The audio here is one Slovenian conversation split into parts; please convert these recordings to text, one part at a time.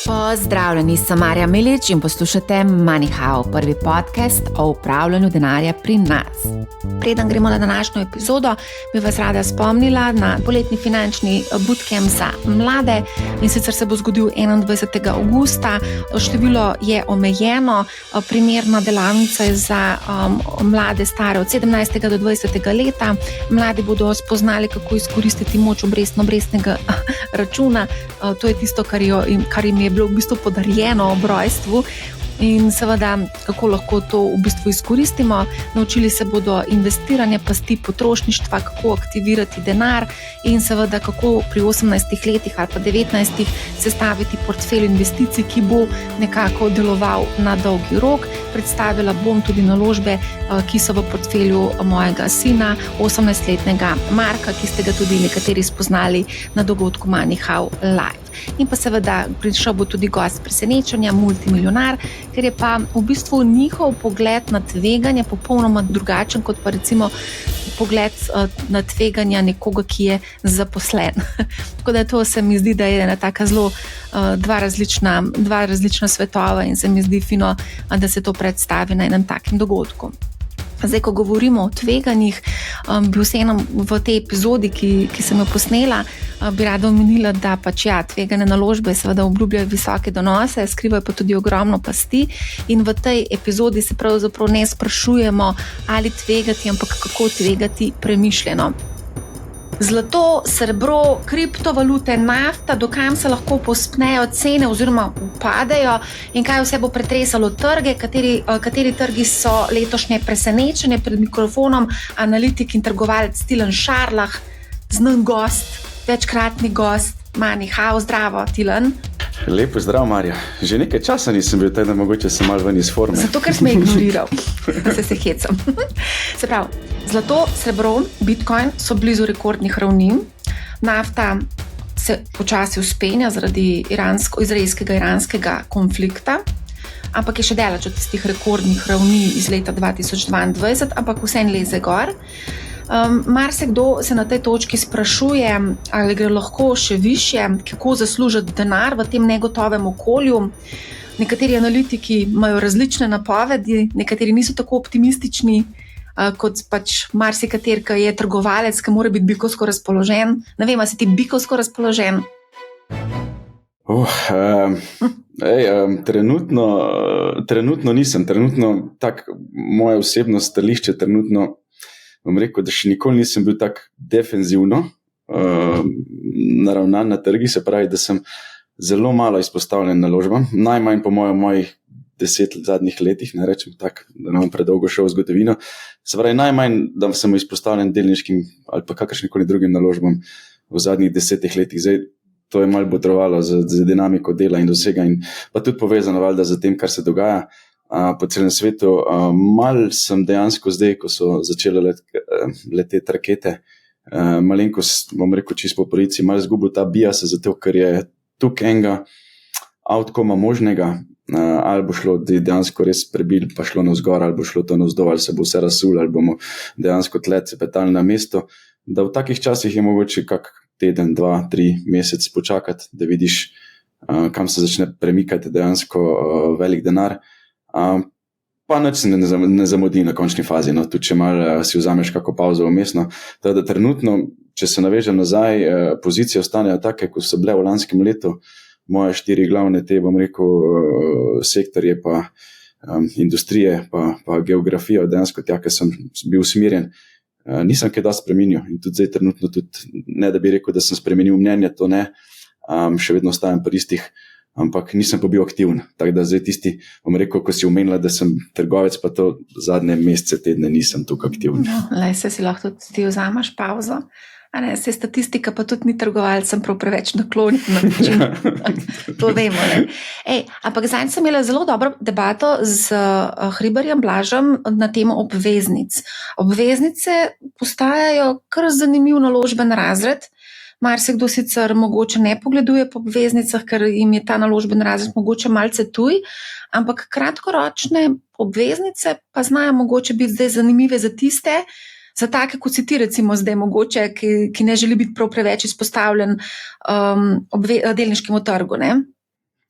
Pozdravljeni, sem Marja Milič in poslušate MoneyHow, prvi podcast o upravljanju denarja pri nas. Preden gremo na današnjo epizodo, bi vas rada spomnila na poletni finančni bootcamp za mlade, in sicer se bo zgodil 21. avgusta. Število je omejeno, primerna delavnica je za mlade stare od 17. do 20. leta. Mladi bodo spoznali, kako izkoristiti moč obrestnega računa. To je tisto, kar jim je bilo v bistvu podarjeno ob rojstvu, in seveda, kako lahko to v bistvu izkoristimo. Naučili se bodo investiranja, pasti potrošništva, kako aktivirati denar in seveda, kako pri 18 letih ali pa 19 sestaviti portfelj investicij, ki bo nekako deloval na dolgi rok. Predstavila bom tudi naložbe, ki so v portfelju mojega sina, 18-letnega Marka, ki ste ga tudi nekateri spoznali na dogodku MoneyHow Live. In pa seveda prišel bo tudi gost presenečenja, multimilionar, ker je pa v bistvu njihov pogled na tveganje popolnoma drugačen kot pa recimo pogled na tveganja nekoga, ki je zaposlen. Tako da to se mi zdi, da je ena taka zelo dva različna svetova, in se mi zdi fino, da se to predstavi na enem takem dogodku. Zdaj, ko govorimo o tveganjih, bi vseeno v tej epizodi, ki sem jo posnela, bi rada omenila, da tvegane naložbe seveda obljubljajo visoke donose, skrivajo pa tudi ogromno pasti, in v tej epizodi se pravzaprav ne sprašujemo, ali tvegati, ampak kako tvegati premišljeno. Zlato, srebro, kriptovalute, nafta, do kam se lahko povzpnejo cene oziroma upadejo in kaj vse bo pretresalo trge, kateri trgi so letošnje presenečenje. Pred mikrofonom analitik in trgovalec Tilen Šarlah, znan gost, večkratni gost MoneyHow. Zdravo, Tilen. Lepo zdrav, Marja. Že nekaj časa nisem bil, da mogoče sem malo ven iz forme. Zato, ker sem ignoriral. se hecam. Se pravi, zlato, srebro, bitcoin so blizu rekordnih ravni. Nafta se počasi vzpenja zaradi izraelskega-iranskega konflikta, ampak je še daleč od tistih rekordnih ravni iz leta 2022, ampak vseeno leze gor. Marsikdo se na tej točki sprašuje, ali gre lahko še višje, kako zaslužiti denar v tem negotovem okolju. Nekateri analitiki imajo različne napovedi, nekateri niso tako optimistični kot marsikateri, ki je trgovalec, ki mora biti bikovsko razpoložen. Ne vem, ali si ti bikovsko razpoložen? Trenutno nisem. Moje osebno stališče trenutno, bom rekel, da še nikoli nisem bil tako defenzivno naravnan na trgi, se pravi, da sem zelo malo izpostavljen naložbam, najmanj po mojih 10 zadnjih letih, ne rečem tako, da ne bom predolgo šel v zgodovino, se pravi, najmanj, da sem izpostavljen delniškim ali pa kakršnikoli drugim naložbam v zadnjih 10 letih. Zdaj, to je malo botrovalo z dinamiko dela in dosega, in pa tudi povezano valjda z tem, kar se dogaja po celem svetu. Mal sem dejansko zdaj, ko so začele leteti rakete, malenkost, bom rekel, čisto po polici, mal zgubil ta bias, zato ker je tukaj enega outcoma možnega, ali bo šlo dejansko res prebil, pa šlo navzgor, ali bo šlo to navzdol, ali se bo vse razsul, ali bomo dejansko tlet cepetali na mesto, da v takih časih je mogoče kak teden, 2, 3 mesec počakati, da vidiš, kam se začne premikati dejansko velik denar. Pa nič se ne zamudi na končni fazi, no, tudi če malo si vzameš kako pauzo vmesno. Da trenutno, če se navežem nazaj, pozicije ostanejo take, kot so bile v lanskem letu. Moje 4 glavne bom rekel, sektorje, pa industrije, pa geografija, dejansko tja, ker sem bil usmerjen, nisem kaj dosti spremenil. In tudi zdaj trenutno, ne da bi rekel, da sem spremenil mnenje, to ne, še vedno ostajam pri istih, ampak nisem pa bil aktiven. Tako da zdaj tisti, bom rekel, ko si omenila, da sem trgovec, pa to zadnje mesece, tedne nisem tukaj aktiven. No, se si lahko tudi ti vzameš pauzo. Se statistika pa tudi ni trgovalec, sem prav preveč naklonjen na način. To vemo, ne. Ampak zdaj sem imela zelo dobro debato z Hribarjem Blažem na temo obveznic. Obveznice postajajo kar zanimiv naložben razred. Marsikdo sicer mogoče ne pogleduje po obveznicah, ker jim je ta naložben razred mogoče malce tuj, ampak kratkoročne obveznice pa znajo mogoče biti zdaj zanimive za tiste, za take, kot si ti recimo zdaj mogoče, ki ne želi biti prav preveč izpostavljen delniškemu trgu, ne?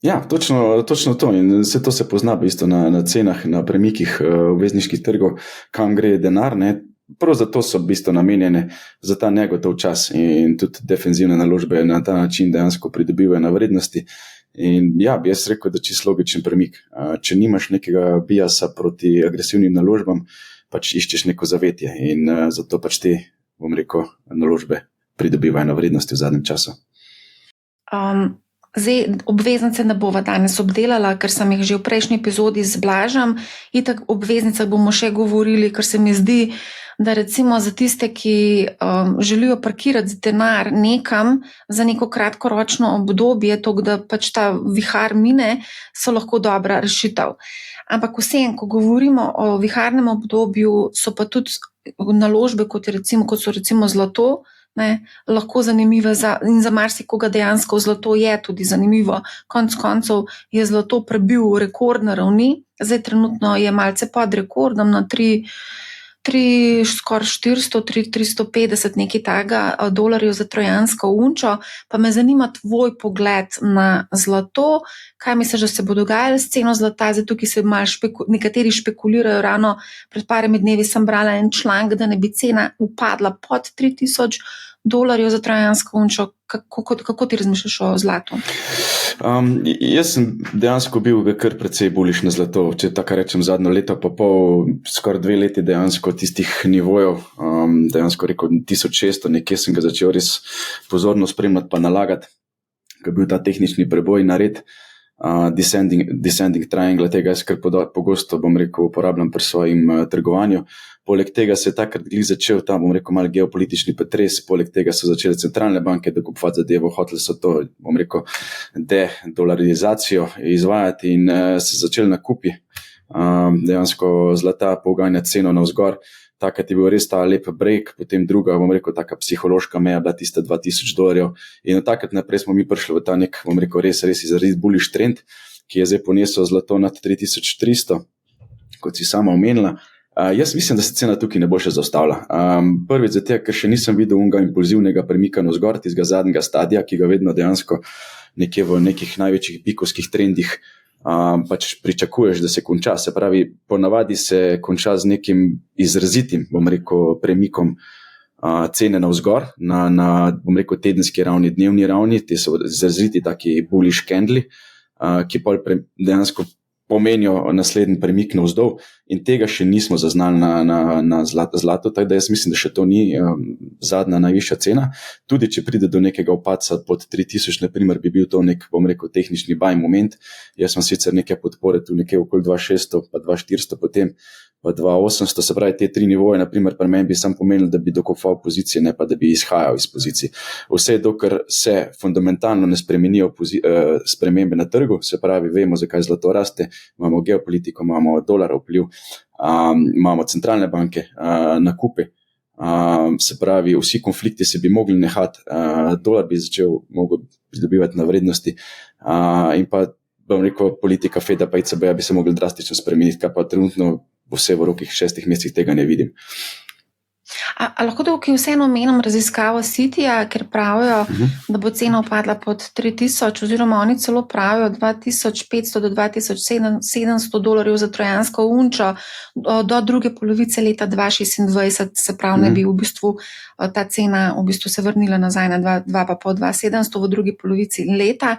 Ja, točno to in vse to se pozna v bistvu na cenah, na premikih obvezniških trgov, kam gre denar, ne. Prav zato so v bistvu namenjene za ta negotov čas in tudi defenzivne naložbe na ta način dejansko pridobivajo na vrednosti. In ja, bi jaz rekel, da čisto logičen premik. Če nimaš nekega biasa proti agresivnim naložbam, pač iščeš neko zavetje in zato pač te, bom rekel, naložbe pridobivajo na vrednosti v zadnjem času. Zdaj, obveznice ne bova danes obdelala, ker sem jih že v prejšnji epizodi z Blažem. Itak o obveznicah bomo še govorili, ker se mi zdi, da recimo za tiste, ki želijo parkirati denar nekam za neko kratkoročno obdobje, to, da pač ta vihar mine, so lahko dobra rešitev. Ampak vsem, ko govorimo o viharnem obdobju, so pa tudi naložbe, kot so recimo zlato, ne, lahko zanimive in za marsikoga dejansko zlato je tudi zanimivo. Konec koncev je zlato prebil rekordne ravni, zdaj trenutno je malce pod rekordom na skoraj 400, 350 nekaj takega dolarjev za trojansko unčo. Pa me zanima tvoj pogled na zlato, kaj misliš, da se bo dogajalo s ceno zlata. Zdaj tukaj se nekateri špekulirajo, ravno pred parimi dnevi sem brala en članek, da ne bi cena upadla pod $3000 za trojansko unčo. Kako ti razmišljaš o zlatu? Jaz sem dejansko bil kar precej bullish na zlato, če tako rečem zadnjo leto pa pol, skoraj 2 leti dejansko tistih nivojev, dejansko rekel 1600, nekje sem ga začel res pozorno spremljati pa nalagati, ko je bil ta tehnični preboj nared, descending triangle, tega jaz kar pogosto, bom rekel, uporabljam pri svojem trgovanju. Poleg tega se je takrat začel ta, bom rekel, mal geopolitični potres, poleg tega so začele centralne banke dokupovati zadevo, hoteli so to, bom rekel, dedolarizacijo izvajati in se začeli nakupi dejansko zlata poganjati ceno navzgor. Takrat je bil res ta lep break, potem druga, bom rekel, taka psihološka meja bila tista $2000 in od takrat naprej smo mi prišli v ta nek, bom rekel, res izrazit bullish trend, ki je zdaj ponesel zlato nad 3300, kot si sama omenila. Jaz mislim, da se cena tukaj ne bo še zaustavila. Prvič zato, ker še nisem videl unga impulzivnega premika navzgor, tistega zadnjega stadija, ki ga vedno dejansko nekje v nekih največjih pikovskih trendih pač pričakuješ, da se konča. Se pravi, ponavadi se konča z nekim izrazitim, bom rekel, premikom cene navzgor na bom rekel, tedenski ravni, dnevni ravni, te so izraziti taki bullish candli, ki pol dejansko pomenijo naslednji premik navzdol in tega še nismo zaznali na zlato, tako da jaz mislim, da še to ni zadnja najvišja cena. Tudi če pride do nekega upadca pod 3000, na primer, bi bil to nek, bom rekel, tehnični buy moment. Jaz sem sicer neke podpore tu nekje okoli 2600, pa 2400 potem, pa 2800, se pravi te 3 nivoje, na primer, pri meni bi sam pomenil, da bi dokopal pozicije, ne pa da bi izhajal iz pozicij. Vse dokler se fundamentalno ne spremenijo spremembe na trgu, se pravi, vemo, zakaj zlato raste, imamo geopolitiko, imamo dolar vpliv, imamo centralne banke, nakupe, se pravi, vsi konflikti se bi mogli nehati, dolar bi mogel pridobivati na vrednosti in pa, bom rekel, politika Feda pa ECB bi se mogli drastično spremeniti, kar pa trenutno vse v rokih 6 mesecih tega ne vidim. A lahko tukaj vseeno omenim raziskavo Citija, ker pravijo, da bo cena upadla pod 3000, oziroma oni celo pravijo $2500 do $2700 za trojansko unčo do druge polovice leta 2026, se pravi, ne bi v bistvu ta cena v bistvu se vrnila nazaj na 2,5-2,700 v drugi polovici leta.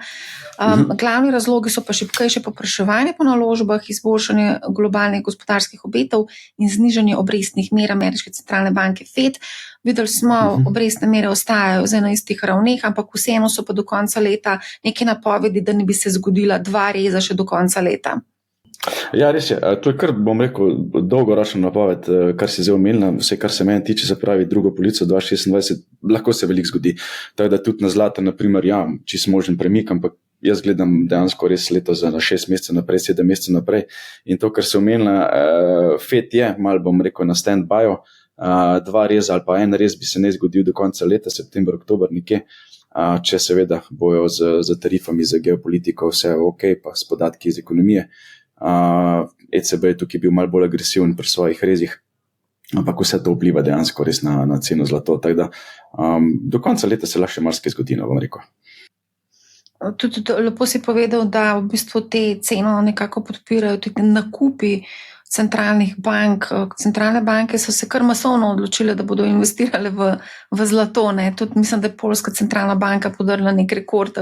Glavni razlogi so pa šibkejše povpraševanje po naložbah, izboljšanje globalnih gospodarskih obetov in znižanje obrestnih mer ameriške centralne banke Fed. Videli smo, obrestne mere ostajajo zdaj na istih ravneh, ampak vseeno so pa do konca leta neke napovedi, da ne bi se zgodila 2 reza še do konca leta. Ja, res je. To je kar, bom rekel, dolgoročna napoved, kar si zdaj omenila, vse, kar se meni tiče, se pravi drugo polovico 2026, lahko se veliko zgodi. Tako da tudi na zlato, na primer, ja, čisto možen premik, ampak jaz gledam dejansko res leto za 6 mesecev naprej, 7 mesecev naprej. In to, kar se omenila, Fed je, malo bom rekel, na stand-byu, 2 reza ali pa 1 rez bi se ne zgodil do konca leta, september, oktober nekje, če seveda bojo z tarifami, z geopolitiko vse ok, pa s podatki iz ekonomije. ECB je tukaj bil malo bolj agresiven pri svojih rezih, ampak vse to vpliva dejansko res na ceno zlato, tako da do konca leta se lahko še marsikaj zgodi, bom rekel. Tudi lepo si povedal, da v bistvu te ceno nekako podpirajo tudi nakupi centralnih bank. Centralne banke so se kar masovno odločile, da bodo investirale v zlato. Ne? Tudi mislim, da je Poljska centralna banka podrla nek rekord.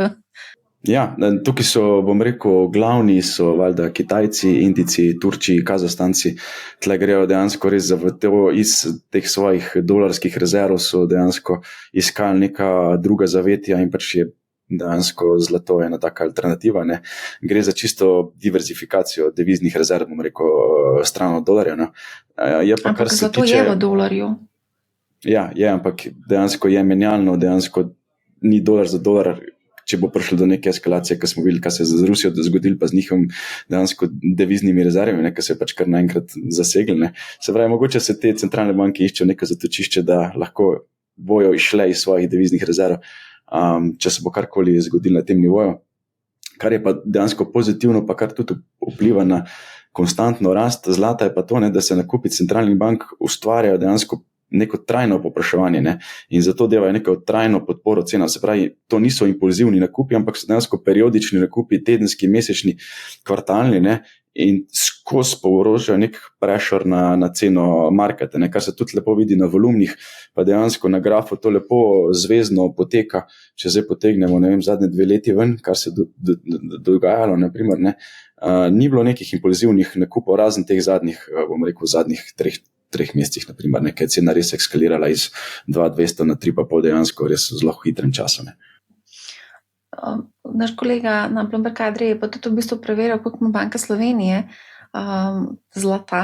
Ja, tukaj so, bom rekel, glavni so valjda Kitajci, Indijci, Turčiji, Kazahstanci. Tle grejo dejansko res za to, iz teh svojih dolarskih rezerv so dejansko iskali neka druga zavetja in pač je dejansko zlato ena taka alternativa. Ne. Gre za čisto diverzifikacijo deviznih rezerv, bom rekel, stran od dolarja. Ne. Ampak zlato je v dolarju. Ja, je, ampak dejansko je menjalno, dejansko ni dolar za dolar. Če bo prišlo do neke eskalacije, ki smo videli, kaj se je z Rusijo zgodilo, pa z njihovim dejansko deviznimi rezervami, ki se je pač kar naenkrat zasegli. Ne. Se pravi, mogoče se te centralne banke iščejo neko zatočišče, da lahko bojo išle iz svojih deviznih rezerv, če se bo karkoli zgodilo na tem nivoju. Kar je pa dejansko pozitivno, pa kar tudi vpliva na konstantno rast zlata, je pa to, ne, da se nakupi centralnih bank ustvarjajo dejansko neko trajno popraševanje, ne? In zato delajo neko trajno podporo cenam. Se pravi, to niso impulzivni nakupi, ampak so dejansko periodični nakupi, tedenski, mesečni, kvartalni, ne? In skozi povzročajo nek pressure na ceno marketa, ne? Kar se tudi lepo vidi na volumnih, pa dejansko na grafu to lepo zvezno poteka. Če zdaj potegnemo, ne vem, zadnje 2 leti ven, kar se dogajalo, naprimer, ne? Ni bilo nekih impulzivnih nakupov, razen teh zadnjih, bom rekel, zadnjih 3 mesecih, naprimer, nekaj cena res ekskalirala iz 2,200 na 3,5 dejansko res v zelo hitrem času. Ne. Naš kolega na Bloomberg Adriji je pa tudi v bistvu preveril, koliko ima Banka Slovenije zlata.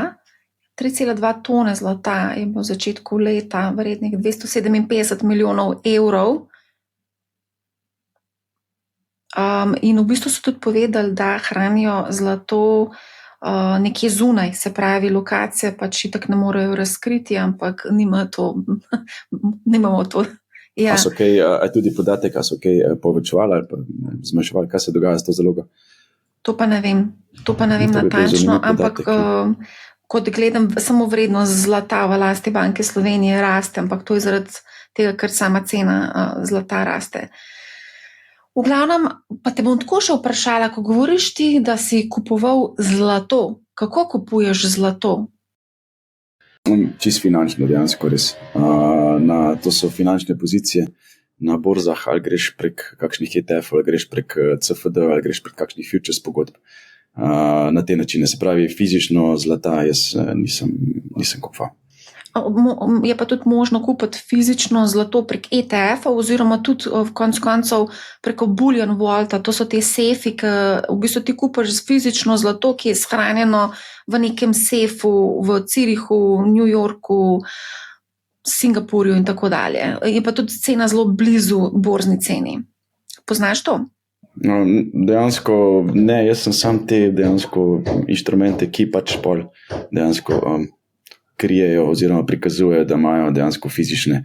3,2 tone zlata je v začetku leta vrednih 257 milijonov evrov. In v bistvu so tudi povedali, da hranijo zlato nekje zunaj, se pravi, lokacije pač itak ne morejo razkriti, ampak nimamo to. Ja. A tudi podatek, a so kaj povečevali ali pa zmanjševali, kaj se dogaja s to zalogo? To pa ne vem natančno, ampak kot gledam, samo vrednost zlata v lasti Banke Slovenije raste, ampak to je zaradi tega, ker sama cena zlata raste. V glavnem, pa te bom tako še vprašala, ko govoriš ti, da si kupoval zlato, kako kupuješ zlato? Čist finančno, dejansko res. To so finančne pozicije na borzah, ali greš prek kakšnih ETF, ali greš prek CFD, ali greš prek kakšnih futures pogodb. Na te načine, se pravi, fizično zlata jaz nisem kupoval. Je pa tudi možno kupiti fizično zlato prek ETF-a oziroma tudi v koncu koncev preko Bullion Vaulta. To so te sefi, ki v bistvu ti kupaš fizično zlato, ki je shranjeno v nekem sefu v Zürichu, New Yorku, Singapurju in tako dalje. Je pa tudi cena zelo blizu borzni ceni. Poznaš to? No, dejansko ne, jaz sem sam te dejansko inštrumente, ki pač pol dejansko krijejo oziroma prikazujejo, da imajo dejansko fizične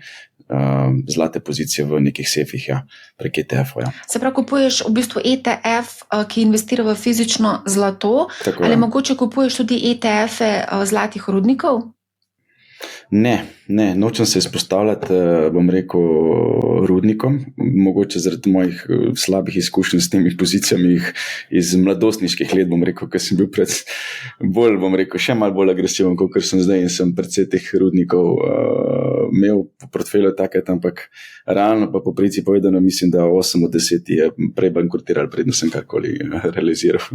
zlate pozicije v nekih sefih, ja, prek ETF-a. Ja. Se pravi, kupuješ v bistvu ETF, ki investira v fizično zlato, tako, ali mogoče kupuješ tudi ETF-e zlatih rudnikov? Ne, nočem se izpostavljati, bom rekel, rudnikom, mogoče zaradi mojih slabih izkušenj s temi pozicijami iz mladostniških let, bom rekel, ker sem bil še malo bolj agresiven, kot sem zdaj, in sem precej teh rudnikov imel po portfelju takrat, ampak realno pa po prici povedano, mislim, da 8 od 10 je prej bankrotiral, predno sem karkoli realiziral.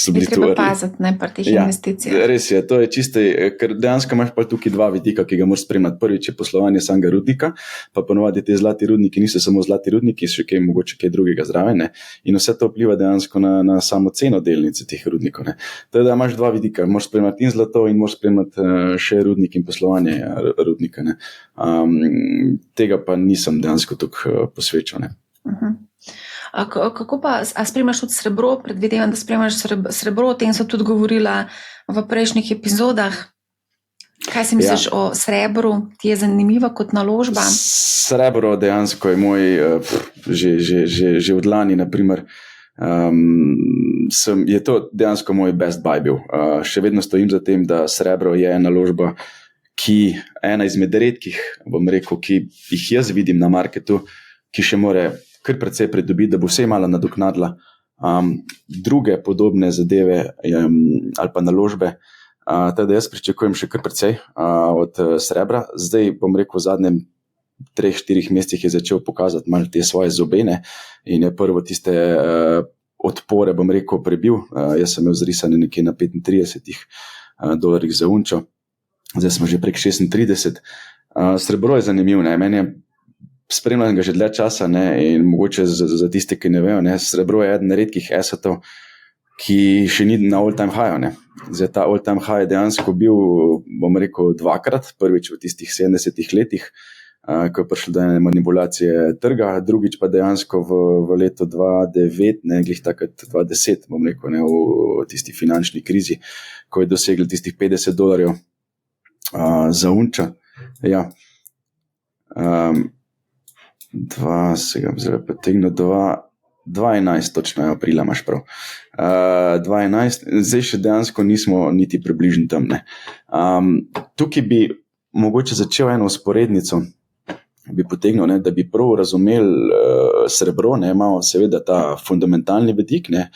Je treba paziti, ne, pri teh investicijah. Res je, to je čisto, ker dejansko imaš pa tukaj 2 vidika, ki ga moraš spremljati. Prvič je poslovanje samega rudnika, pa ponovadi te zlati rudniki niso samo zlati rudniki, še mogoče kaj drugega zraven, ne. In vse to vpliva dejansko na samo ceno delnice teh rudnikov, ne. To je, da imaš 2 vidika, moraš spremljati in zlato in moraš spremljati še rudnik in poslovanje rudnika, ne. Tega pa nisem dejansko tukaj posvečal, ne. Kako pa, a spremljaš tudi srebro? Predvidevam, da spremljaš srebro, o tem so tudi govorila v prejšnjih epizodah. Kaj si misliš o srebru? Ti je zanimiva kot naložba? Srebro dejansko je moj, že od lani, naprimer, je to dejansko moj best buy bil. Še vedno stojim za tem, da srebro je naložba, ki ena izmed redkih, bom rekel, ki jih jaz vidim na marketu, ki še more kar precej pridobiti, da bo vse malo nadoknadila druge podobne zadeve ali pa naložbe. Tako da jaz pričakujem še kar precej od srebra. Zdaj bom rekel, v zadnjem 3-4 mesecih je začel pokazati malo te svoje zobene in je prvo tiste odpore, bom rekel, prebil. Jaz sem imel zrisane nekje na $35 za unčo, zdaj smo že prek 36. Srebro je zanimiv, ne? Meni je spremljam ga že dlje časa, ne? In mogoče za tiste, ki ne vejo, ne? Srebro je eden redkih assetov, ki še ni na all-time high, ne? Zdaj ta all-time high je dejansko bil, bom rekel, dvakrat, prvič v tistih 70 letih, ko je prišlo do ene manipulacije trga, drugič pa dejansko v letu 2009, ne, glih takrat 2010, bom rekel, ne, v tisti finančni krizi, ko je dosegli tistih $50 za unča. Ja. Se ga zdaj potegnil, 2011, točno aprila imaš prav. 2011, zdaj še dejansko nismo niti približno tam, ne. Tukaj bi mogoče začel eno usporednico, bi potegnil, ne, da bi prav razumeli srebro, ne, imamo seveda ta fundamentalni vidik, ne,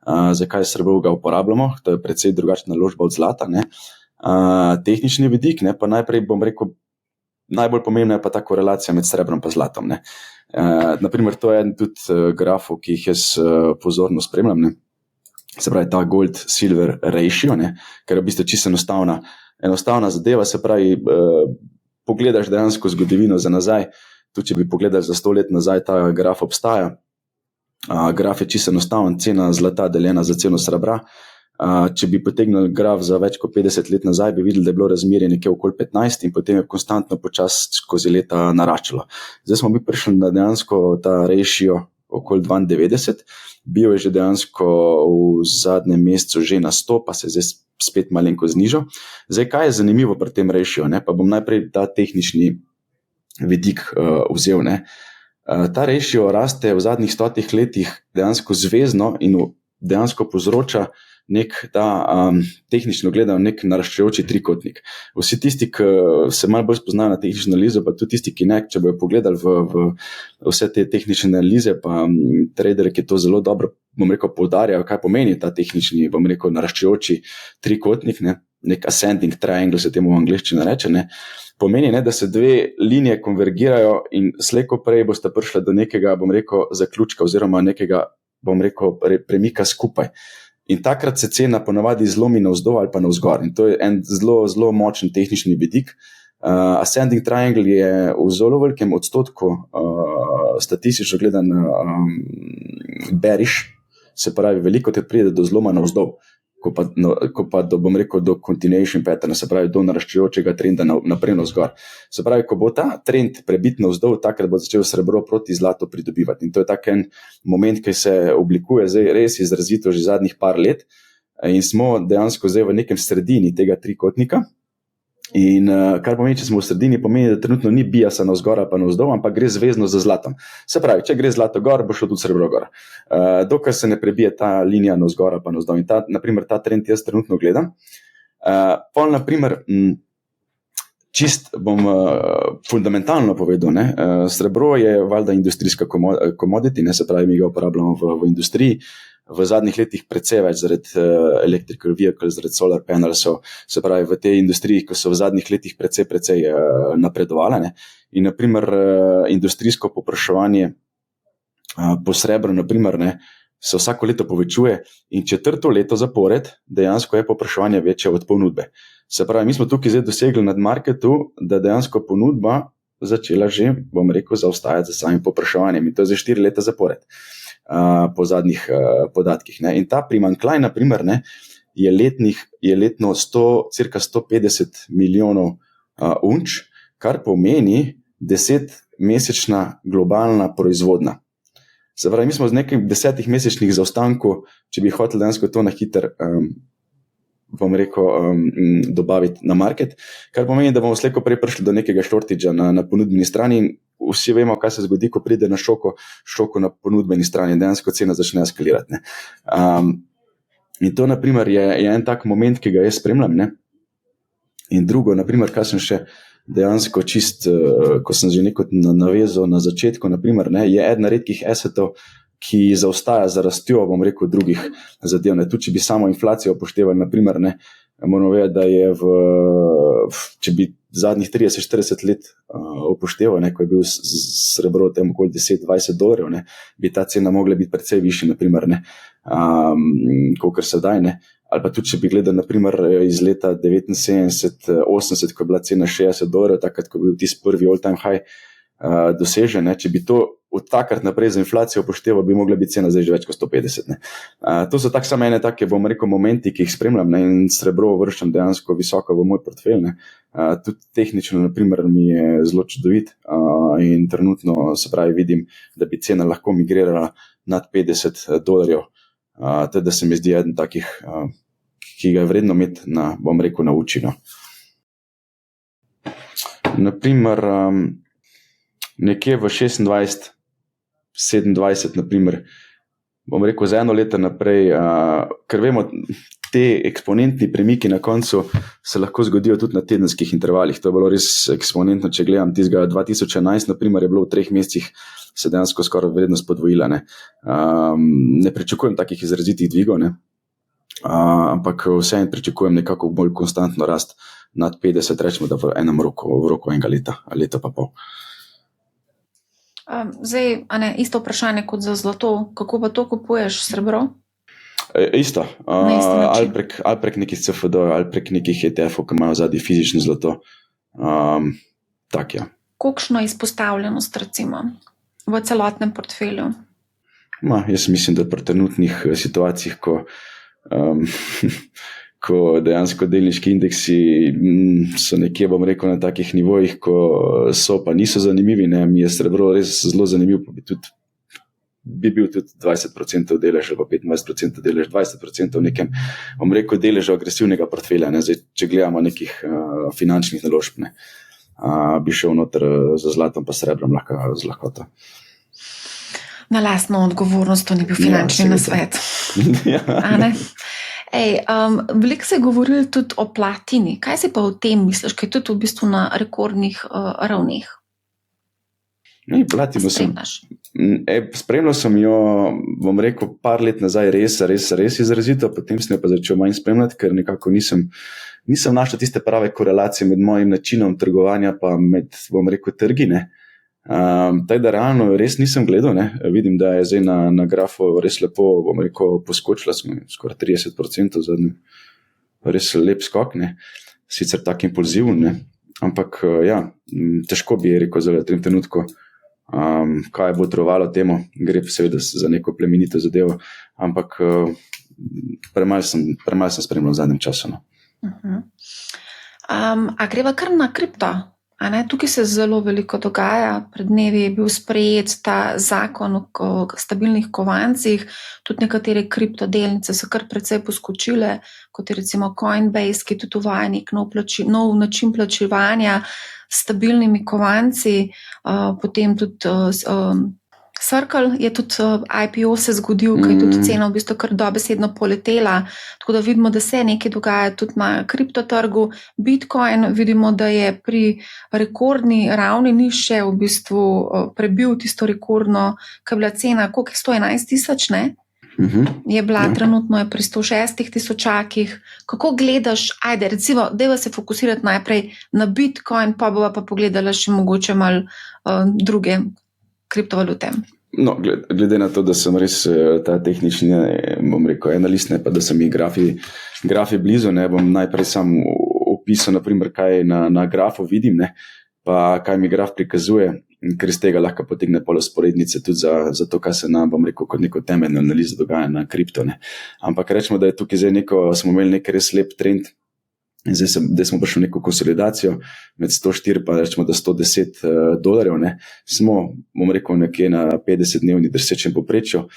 zakaj srebro ga uporabljamo, to je precej drugačna naložba od zlata, ne. Tehnični vidik, ne, pa najprej bom rekel, najbolj pomembna je pa ta korelacija med srebrom pa zlatom, ne. Naprimer, to je tudi grafov, ki jih jaz pozorno spremljam, ne. Se pravi, ta gold-silver ratio, ne, ker je v bistvu čisto enostavna zadeva, se pravi, pogledaš dejansko zgodovino za nazaj, tudi če bi pogledali za 100 let nazaj, ta graf obstaja. Graf je čisto enostaven, cena zlata deljena za ceno srebra. Če bi potegnili graf za več kot 50 let nazaj, bi videli, da je bilo razmerje nekje okoli 15 in potem je konstantno počasi skozi leta naraščalo. Zdaj smo mi prišli na dejansko ta ratio okoli 92, bil je že dejansko v zadnjem mesecu že na 100, pa se je zdaj spet malenko znižal. Zdaj, kaj je zanimivo pri tem ratio, ne? Pa bom najprej ta tehnični vidik vzel, ne? Ta ratio raste v zadnjih 100 letih dejansko zvezno in dejansko povzroča nek tehnično gledano nek naraščajoči trikotnik. Vsi tisti, ki se malo bolj spoznajo na tehnično analizo, pa tudi tisti, ki ne, če bojo pogledali v vse te tehnične analize, pa traderji, ki to zelo dobro, bom rekel, poudarjajo, kaj pomeni ta tehnični, bom rekel, naraščajoči trikotnik, ne? Nek ascending triangle se temu v angleščini reče, ne? Pomeni, ne, da se dve linije konvergirajo in slej ko prej boste prišli do nekega, bom rekel, zaključka oziroma nekega, bom rekel, premika skupaj. In takrat se cena ponavadi zlomi navzdol ali pa navzgor. In to je en zelo močen tehnični vidik. Ascending triangle je v zelo velikem odstotku statistično gledan bearish, se pravi, veliko te pride do zloma navzdol, ko pa do, bom rekel, do continuation pattern, se pravi, do naraščajočega trenda naprej navzgor. Se pravi, ko bo ta trend prebit navzdol, takrat bo začel srebro proti zlatu pridobivati. In to je tak en moment, ki se oblikuje zdaj res izrazito že zadnjih par let in smo dejansko zdaj v nekem sredini tega trikotnika. In kar pomeni, če smo v sredini, pomeni, da trenutno ni biasa navzgor ali pa navzdol, ampak gre zvezno za zlatom. Se pravi, če gre zlato gor, bo šlo tudi srebro gor. Dokler se ne prebije ta linija navzgor ali pa navzdol. In naprimer, ta trend jaz trenutno gledam. Pol, naprimer, čist bom fundamentalno povedal, ne? Srebro je valjda industrijska commodity, ne? Se pravi, mi ga uporabljamo v industriji. V zadnjih letih precej več zaradi electrical vehicles, zaradi solar panelsov, se pravi v tej industriji, ko so v zadnjih letih precej napredovale, ne? In naprimer industrijsko povpraševanje po srebru, naprimer, ne, se vsako leto povečuje in 4. leto zapored dejansko je povpraševanje večje od ponudbe. Se pravi, mi smo tukaj zdaj dosegli nad marketu, da dejansko ponudba začela že, bom rekel, zaostajati za samim povpraševanjem in to je za 4 leta zapored. Po zadnjih podatkih, ne. In ta primanjkljaj, naprimer, ne, je letno cirka 150 milijonov unč, kar pomeni 10-mesečna globalna proizvodnja. Se pravi, mi smo z nekim 10-mesečnih zaostankov, če bi hoteli dejansko to na hiter, bom rekel, dobaviti na market, kar pomeni, da bomo slej ko prej prišli do nekega shortagea na ponudbeni strani in vsi vemo, kaj se zgodi, ko pride na šoko na ponudbeni strani, dejansko cena začne eskalirati, ne. In to, naprimer, je en tak moment, ki ga jaz spremljam, ne. In drugo, naprimer, kaj sem še dejansko ko sem že neko navezal na začetku, naprimer, ne, je eden redkih assetov, ki zaostaja za rastjo, bom rekel, drugih zadev. Ne. Tudi, če bi samo inflacijo upoštevali, naprimer, ne, moramo vedeti, da je če bi zadnjih 30-40 let upošteval, ne, ko je bil srebro tem okoli $10-20, ne, bi ta cena mogla biti precej višja, naprimer, ne, kolikor sedaj, ne. Ali pa tudi, če bi gledal, naprimer, iz leta 79-80, ko je bila cena $60, takrat, ko je bil tisti prvi all-time high dosežen, ne, če bi to od takrat naprej za inflacijo upošteval, bi mogla biti cena zdaj že več kot 150. Ne. To so samo ene take, bom rekel, momenti, ki jih spremljam, ne, in srebro vršam dejansko visoko v moj portfelj. Ne. Tudi tehnično, naprimer, mi je zelo čudovit in trenutno, se pravi, vidim, da bi cena lahko migrirala nad $50. Teda se mi zdi eden takih, ki ga je vredno imeti na, bom rekel, na uči. No. Naprimer, nekje v 26-27, naprimer, bom rekel, za eno leto naprej, ker vemo, te eksponentni premiki na koncu se lahko zgodijo tudi na tedenskih intervalih. To je bilo res eksponentno, če gledam tistega 2011, naprimer, je bilo v 3 mesecih se dejansko skoraj vrednost podvojila. Ne pričakujem takih izrazitih dvigov, ne. Ampak vseeno pričakujem nekako bolj konstantno rast nad 50, rečemo, da v roku enega leta, leto pa pol. Zdaj, isto vprašanje kot za zlato, kako pa to kupuješ, srebro? Isto, ali prek nekih CFD, ali prek nekih ETF-ov, ki imajo zadnji fizično zlato. Tak, ja. Kolikšno izpostavljenost, recimo, v celotnem portfelju? Jaz mislim, da pri trenutnih situacijah, ko dejansko delniški indeksi so nekje, bom rekel, na takih nivojih, ko so pa niso zanimivi, ne, mi je srebro res zelo zanimiv, pa bi bil tudi 20% delež, ali pa 25% delež, 20% v nekem, bom rekel, deležu agresivnega portfelja. Ne. Zdaj, če gledamo nekih finančnih naložb, ne, bi šel noter za zlatom pa srebrom z lahkoto. Na lastno odgovornost, to ni bil finančni nasvet. Ja. Veliko se je govorilo tudi o platini. Kaj si pa o tem misliš, kaj je tudi v bistvu na rekordnih ravneh? Platino spremljal sem jo, bom rekel, par let nazaj res izrazito, potem sem jo pa začel manj spremljati, ker nekako nisem našel tiste prave korelacije med mojim načinom trgovanja pa med, bom rekel, trgi, ne. Tako da realno res nisem gledal, ne. Vidim, da je zdaj na grafu res lepo, bom rekel, poskočila smo skoraj 30% zadnji, res lep skok, ne. Sicer tak impulziven, ne. Ampak ja, težko bi rekel zdaj v tem trenutku, kaj bo trovalo temu, gre seveda za neko plemenito zadevo, ampak premalo sem spremljal v zadnjem času. No. A greva kar na kripto? Tukaj se zelo veliko dogaja. Pred dnevi je bil sprejet ta zakon o stabilnih kovancih, tudi nekatere kriptodelnice so kar precej poskočile, kot je recimo Coinbase, ki tudi uvaja nek nov način plačevanja s stabilnimi kovanci, potem tudi Circle je tudi IPO se zgodil, ki je tudi cena v bistvu kar dobesedno poletela, tako da vidimo, da se nekaj dogaja tudi na kriptotrgu. Bitcoin vidimo, da je pri rekordni ravni ni še v bistvu prebil tisto rekordno, ki je bila cena, koliko je 111,000, ne? Je bila trenutno pri 106,000. Kako gledaš, recimo, dajva se fokusirati najprej na Bitcoin, pa bova pa pogledala še mogoče malo druge kriptovalute? No, glede na to, da sem res ta tehnični, bom rekel, analist, ne, pa da so mi grafi blizu, ne, bom najprej sam opisal, naprimer, kaj na grafu vidim, ne, pa kaj mi graf prikazuje, ker iz tega lahko potegne pol vzporednice tudi za to, kaj se nam, bom rekel, kot neko temeljno analizo dogaja na kripto. Ne. Ampak rečemo, da je tukaj zdaj smo imeli nek res lep trend. Zdaj smo prišli v neko konsolidacijo med 104 pa rečemo, da $110, ne. Smo, bom rekel, nekje na 50-dnevni drsečem povprečju,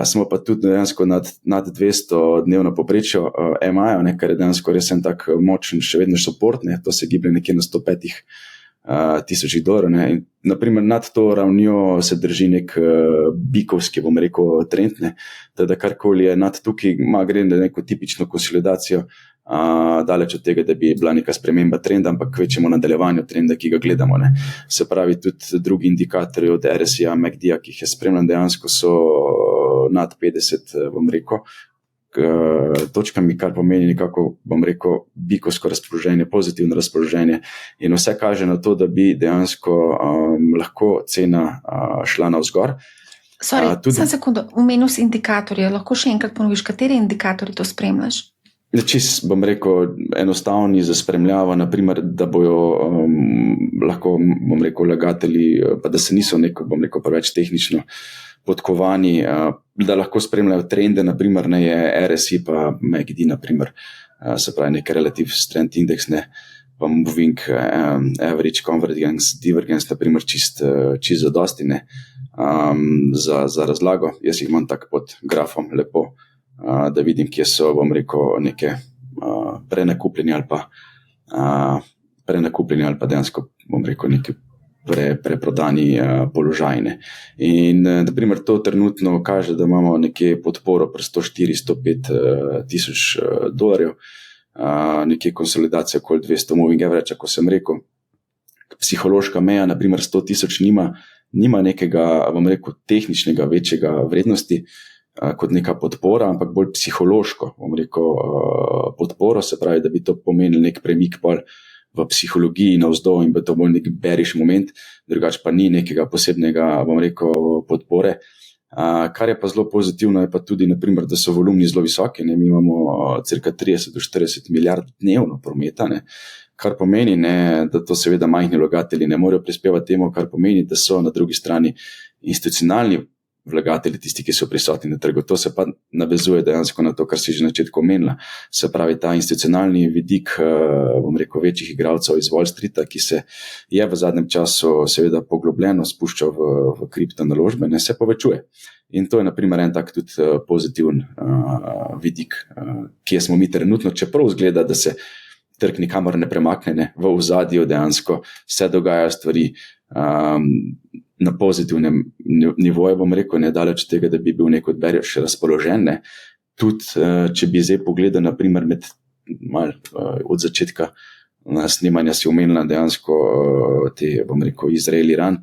smo pa tudi dejansko nad 200-dnevno povprečju EMA, kar je dejansko res en tak močen, še vedno support, ne. To se giblje nekje na $105,000, ne. In, naprimer, nad to ravnjo se drži nek bikovski, bom rekel, trend, ne. Da karkoli je nad tukaj, gre na neko tipično konsolidacijo, daleč od tega, da bi bila neka sprememba trenda, ampak kvečemo nadaljevanju trenda, ki ga gledamo. Ne. Se pravi, tudi drugi indikatorji od RSI-ja, MACD-ja, ki jih je spremljam, dejansko so nad 50, bom rekel, točkami, kar pomeni nekako, bom rekel, bikovsko razpoloženje, pozitivno razpoloženje in vse kaže na to, da bi dejansko lahko cena šla navzgor. Sam sekundo, omenil si indikatorje, lahko še enkrat ponoviš, kateri indikatorji to spremljaš? Čist, bom rekel, enostavni za spremljavo, naprimer, da bojo lahko, bom rekel, vlagatelji, pa da se niso neko, bom rekel, preveč tehnično podkovani, da lahko spremljajo trende, naprimer, ne je RSI pa MACD, naprimer, se pravi, nek relative strength index, ne, pa moving average convergence, divergence, naprimer, čist zadosti, ne, za razlago. Jaz jih imam tako pod grafom lepo, da vidim, kje so, bom rekel, neke prenakupljeni ali pa dejansko, bom rekel, neke preprodani položajne. In naprimer to trenutno kaže, da imamo nekje podporo pri 104-105 tisoč dolarjev, nekje konsolidacija okoli 200 moving average, ko sem rekel, psihološka meja, naprimer 100 tisoč nima nekega, bom rekel, tehničnega večjega vrednosti kot neka podpora, ampak bolj psihološko, bom rekel, podporo, se pravi, da bi to pomenil nek premik pol v psihologiji navzdol in bi to bolj nek bearish moment, drugače pa ni nekega posebnega, bom rekel, podpore. Kar je pa zelo pozitivno, je pa tudi, naprimer, da so volumni zelo visoki, ne? Mi imamo cirka 30 do 40 milijard dnevno prometa, ne? Kar pomeni, ne, da to seveda majhni vlagatelji ne morejo prispevati temu, kar pomeni, da so na drugi strani institucionalni vlagatelji, tisti, ki so prisotni na trgu. To se pa navezuje dejansko na to, kar si že na začetku omenila. Se pravi, ta institucionalni vidik, bom rekel, večjih igralcev iz Wall Streeta, ki se je v zadnjem času seveda poglobljeno spuščal v kriptonaložbe, ne, se povečuje. In to je naprimer en tak tudi pozitiven vidik, kje smo mi trenutno, čeprav izgleda, da se trg nikamor ne premakne, ne, v ozadju dejansko se dogajajo stvari na pozitivnem nivoju, bom rekel, ne daleč tega, da bi bil nek odberjač še razpoložen, ne. Tudi, če bi zdaj pogledal, naprimer, od začetka snemanja si omenila dejansko bom rekel, Izrael-Iran,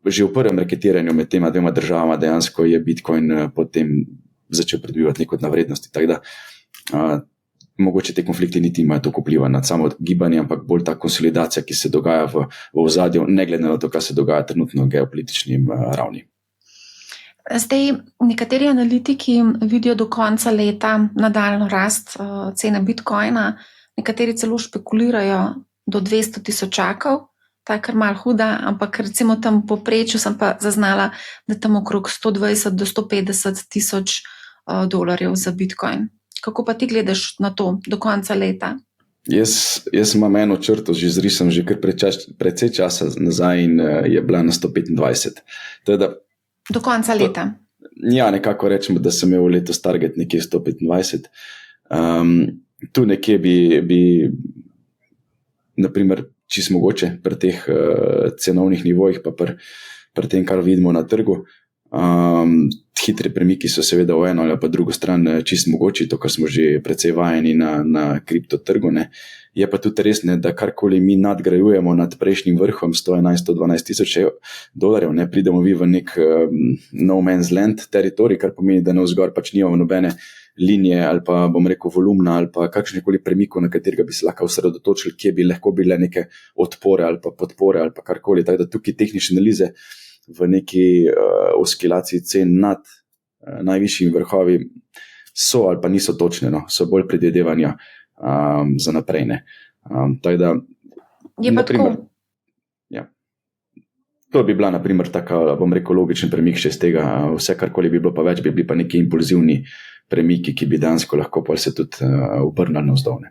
že v prvem reketiranju med tema dvema državama dejansko je Bitcoin potem začel pridobivati neko na vrednosti, tako da mogoče te konflikti niti imajo toliko vpliva na samo gibanje, ampak bolj ta konsolidacija, ki se dogaja v ozadju, ne glede na to, kaj se dogaja trenutno v geopolitičnim ravni. Zdaj, nekateri analitiki vidijo do konca leta nadaljno rast cene Bitcoina, nekateri celo špekulirajo do 200 tisočakov, ta je kar malo huda, ampak recimo tam v povprečju sem pa zaznala, da tam okrog 120 do 150 tisoč dolarjev za Bitcoin. Kako pa ti gledaš na to do konca leta? Jaz imam eno črto, že zrisam že kar precej časa nazaj in je bila na 125. Teda, do konca leta? Ja, nekako rečemo, da sem imel letos target nekje 125. Tu nekje bi naprimer, čisto mogoče pri teh cenovnih nivojih, pa pri tem, kar vidimo na trgu, hitri premiki so seveda v eno ali pa drugo stran čisto mogoči, to, kar smo že precej vajeni na kriptotrgu, ne. Je pa tudi res, ne, da karkoli mi nadgrajujemo nad prejšnjim vrhom 111-112 tisoč dolarjev, ne, pridemo vi v nek no man's land teritorij, kar pomeni, da navzgor pač nimamo nobene linije ali pa, bom rekel, volumna ali pa kakšnekoli premikov, na katerega bi se lahko osredotočili, kje bi lahko bile neke odpore ali pa podpore ali pa karkoli. Tako da tukaj tehnične analize v neki oscilaciji cen nad najvišjimi vrhovi so ali pa niso točne, no, so bolj predvidevanja za naprej. Tako da, je pa naprimer, tako. Ja. To bi bila naprimer taka, bom rekel, logičen premik še z tega, vse karkoli bi bilo pa več, bi bili pa neki impulzivni premiki, ki bi dejansko lahko pa se tudi obrnili navzdol.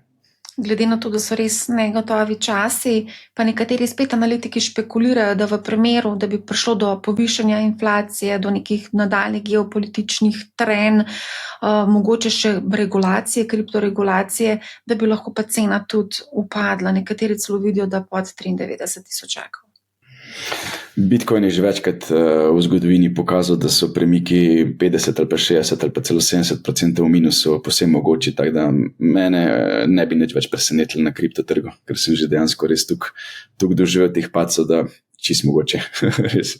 Glede na to, da so res negotovi časi, pa nekateri spet analitiki špekulirajo, da v primeru, da bi prišlo do povišanja inflacije, do nekih nadaljnjih geopolitičnih trenj, mogoče še regulacije, kriptoregulacije, da bi lahko pa cena tudi upadla. Nekateri celo vidijo, da pod 93 tisočakov. Bitcoin je že večkrat v zgodovini pokazal, da so premiki 50 ali pa 60 ali pa celo 70% v minusu posebej mogoči, tako da mene ne bi nič več presenetili na kriptotrgu, ker sem že dejansko res tukaj doživel teh padcev, da čist mogoče. Res,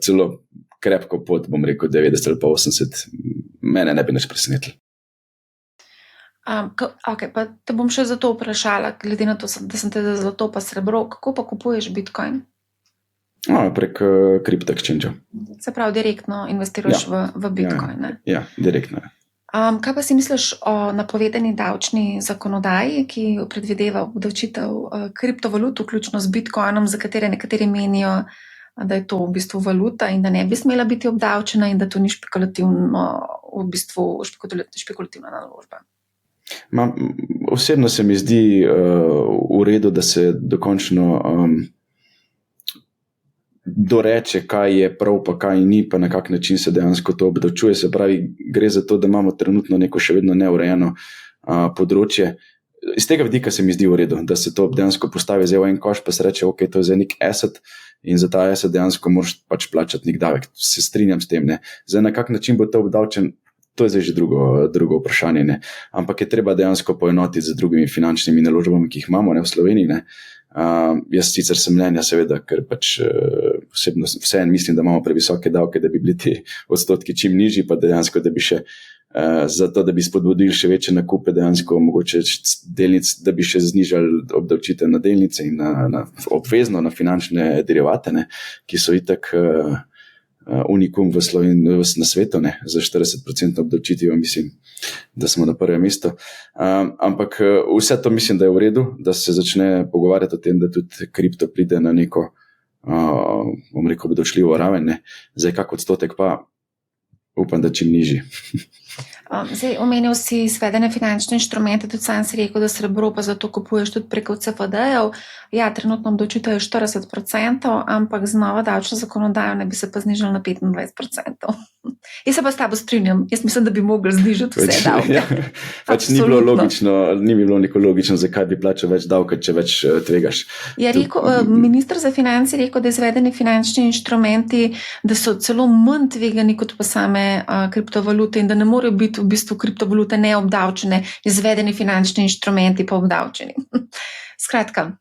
celo krepko pot, bom rekel 90 ali pa 80, mene ne bi nič presenetili. Okay, pa te bom še zato vprašala, glede na to, da sem te za zlato pa srebro, kako pa kupuješ Bitcoin? Prek crypto exchange. Se pravi, direktno investiraš v Bitcoin, ne? Ja, direktno. Kaj pa si misliš o napovedani davčni zakonodaji, ki predvideva obdavčitev kriptovalut, vključno z Bitcoinom, za katere nekateri menijo, da je to v bistvu valuta in da ne bi smela biti obdavčena in da to ni špekulativna naložba? Osebno se mi zdi v redu, da se dokončno doreče, kaj je prav, pa kaj ni, pa na kak način se dejansko to obdavčuje. Se pravi, gre za to, da imamo trenutno neko še vedno neurejeno področje. Iz tega vidika se mi zdi v redu, da se to dejansko postavi zdaj v en koš, pa se reče, ok, to je zdaj nek asset in za ta asset dejansko moraš pač plačati nek davek. Se strinjam s tem, ne. Zdaj na kak način bo to obdavčen, to je zdaj že drugo vprašanje, ne. Ampak je treba dejansko poenotiti z drugimi finančnimi naložbami, ki jih imamo, ne, v Sloveniji, ne. Jaz sicer sem mnenja, seveda, ker pač osebno vseeno mislim, da imamo previsoke davke, da bi bili ti odstotki čim nižji, pa dejansko, da bi še zato, da bi spodbudili še večje nakupe, dejansko mogoče delnic, da bi še znižali obdavčitev na delnice in obvezno na finančne derivate, ne, ki so itak unikum na svetu, ne, za 40% obdavčitvijo, mislim, da smo na prvem mestu. Ampak vse to mislim, da je v redu, da se začne pogovarjati o tem, da tudi kripto pride na neko, bom rekel, obdavčljivo raven, ne. Zdaj, kak odstotek pa upam, da čim nižji. Zdaj, omenil si izvedene finančne inštrumente, tudi sam si rekel, da srebro pa zato kupuješ tudi preko CFD-jev. Ja, trenutno obdavčitev je 40%, ampak z novo davčno zakonodajo ne bi se pa znižalo na 25%. Jaz se pa s tabo strinjam. Jaz mislim, da bi mogli znižati vse davke. Ja, pač ni bilo neko logično, zakaj bi plačal več davka, če več tvegaš. Ja, minister za finance je rekel, da izvedeni finančni inštrumenti, da so celo manj tvegani kot pa same kriptovalute in da ne morejo biti v bistvu kriptovalute neobdavčene, izvedeni finančni inštrumenti pa obdavčeni. Skratka,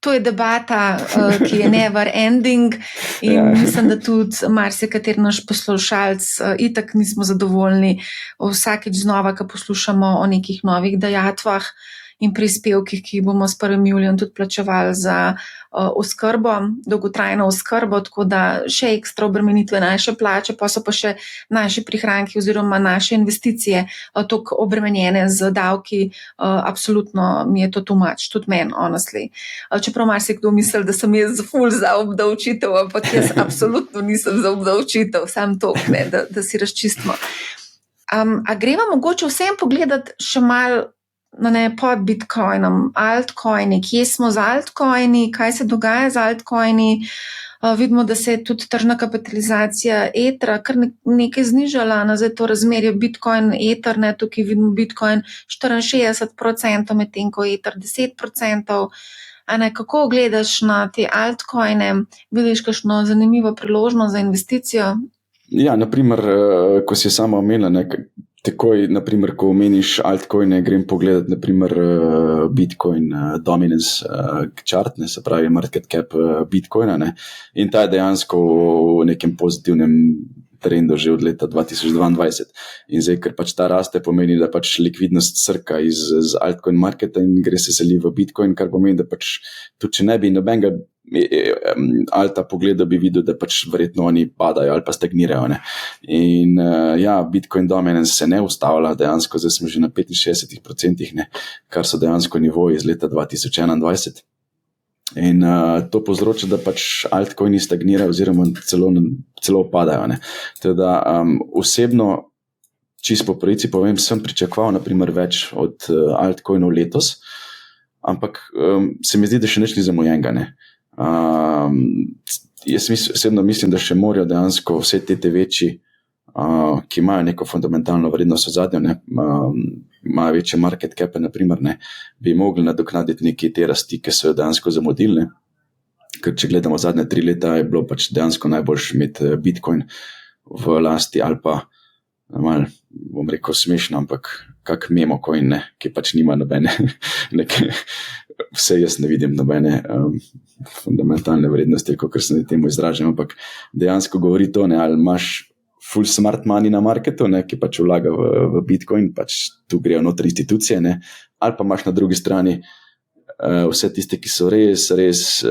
to je debata, ki je never ending in mislim, da tudi marsikateri naš poslušalec itak nismo zadovoljni vsakič znova, ko poslušamo o nekih novih dajatvah in prispevkih, ki jih bomo s 1. julijem tudi plačevali za oskrbo, dolgotrajno oskrbo, tako da še ekstra obremenitve naše plače, pa so pa še naši prihranki oziroma naše investicije toliko obremenjene z davki, absolutno mi je to too much, tudi meni, honestly. Čeprav marsikdo misli, da sem jaz ful za obdavčitev, ampak jaz absolutno nisem za obdavčitev, sam to, ne, da si razčistimo. A greva mogoče vsem pogledati še malo pod Bitcoinom, altcoini, kje smo z altcoini, kaj se dogaja z altcoini. Vidimo, da se je tudi tržna kapitalizacija Ethera kar nekaj znižala, zdaj to razmerje Bitcoin, Ether, ne, tukaj vidimo Bitcoin 64%, medtem ko Ether 10%. Kako gledaš na te altcoine, vidiš kakšno zanimivo priložnost za investicijo? Ja, naprimer, ko si sama omenila, takoj, naprimer, ko omeniš altcoine, grem pogledati, naprimer, Bitcoin dominance chart, ne, se pravi market cap Bitcoina, ne, in ta je dejansko v nekem pozitivnem trendu že od leta 2022. In zdaj, ker pač ta raste, pomeni, da pač likvidnost crka iz altcoin marketa in gre se seli v Bitcoin, kar pomeni, da pač tudi če ne bi nobenega alta pogledal, bi videl, da pač verjetno oni padajo ali pa stagnirajo, ne. In ja, Bitcoin dominance se ne ustavlja, dejansko zdaj smo že na 65%, ne, kar so dejansko nivoji iz leta 2021. In to povzroča, da pač altcoini stagnirajo oziroma celo padajo, ne. Teda osebno, čisto po pravici povem, sem pričakoval naprimer več od altcoinov letos, ampak se mi zdi, da še nič ni zamujenega, ne. Jaz osebno mislim, da še morajo dejansko vse te večji, ki imajo neko fundamentalno vrednost v zadnjem, ne, imajo večje market cape, naprimer, ne, bi mogli nadoknaditi neke te rasti, ki so jo dejansko zamudili, ne. ker če gledamo zadnje 3 leta, je bilo pač dejansko najboljše imeti Bitcoin v lasti ali pa malo, bom rekel, smešno, ampak kak memo coin, ne, ki pač nima nobene, vse jaz ne vidim nobene fundamentalne vrednosti, kot se ne temu izražam, ampak dejansko govori to, ne, ali imaš full smart money na marketu, ne, ki pač vlaga v Bitcoin, pač tu grejo notri institucije, ne, ali pa imaš na drugi strani vse tiste, ki so res